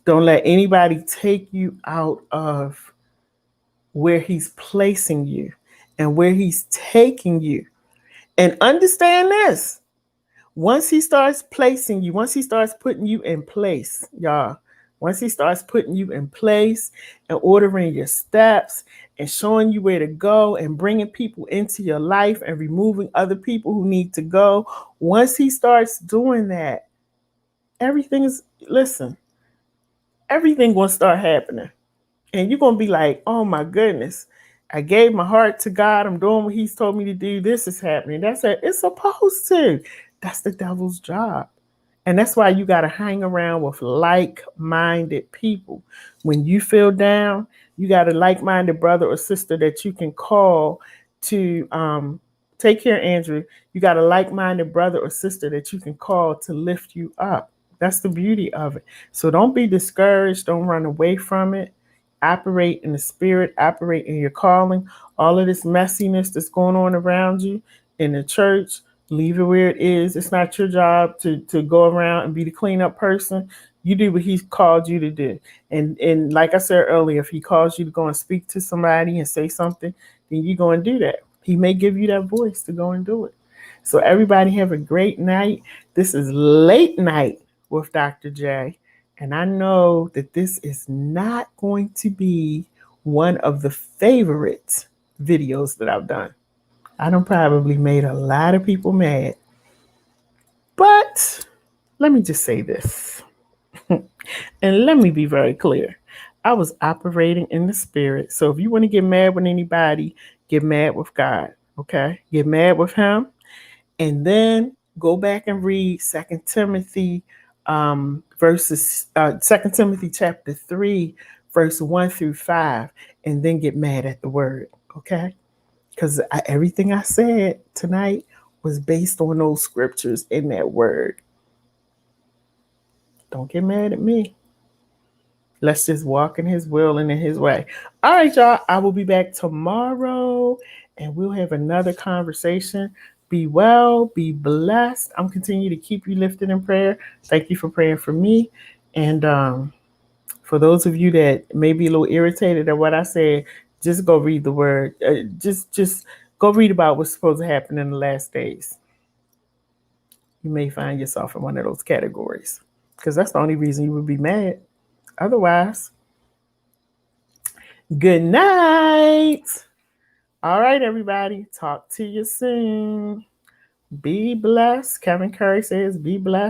Don't let anybody take you out of where he's placing you and where he's taking you. And understand this. Once he starts placing you, once he starts putting you in place, y'all, once he starts putting you in place and ordering your steps and showing you where to go and bringing people into your life and removing other people who need to go, once he starts doing that, listen, everything will start happening. And you're going to be like, oh my goodness, I gave my heart to God. I'm doing what he's told me to do. This is happening. That's it. It's supposed to. That's the devil's job. And that's why you got to hang around with like-minded people. When you feel down, you got a like-minded brother or sister that you can call to take care, Andrew. You got a like-minded brother or sister that you can call to lift you up. That's the beauty of it. So don't be discouraged. Don't run away from it. Operate in the spirit, operate in your calling. All of this messiness that's going on around you in the church, leave it where it is. It's not your job to go around and be the cleanup person. You do what he's called you to do. And like I said earlier, if he calls you to go and speak to somebody and say something, then you go and do that. He may give you that voice to go and do it. So everybody have a great night. This is Late Night with Dr. J. And I know that this is not going to be one of the favorite videos that I've done. I done probably made a lot of people mad. But let me just say this. And let me be very clear. I was operating in the spirit. So if you want to get mad with anybody, get mad with God. Okay? Get mad with him. And then go back and read Second Timothy Second Timothy chapter 3, verse 1 through 5, and then get mad at the word. Okay? Because everything I said tonight was based on those scriptures in that word. Don't get mad at me. Let's just walk in his will and in his way. All right, y'all. I will be back tomorrow and we'll have another conversation. Be well, be blessed. I'm continuing to keep you lifted in prayer. Thank you for praying for me. And for those of you that may be a little irritated at what I said, just go read the word. Just go read about what's supposed to happen in the last days. You may find yourself in one of those categories because that's the only reason you would be mad. Otherwise, good night. All right, everybody. Talk to you soon. Be blessed. Kevin Curry says, be blessed.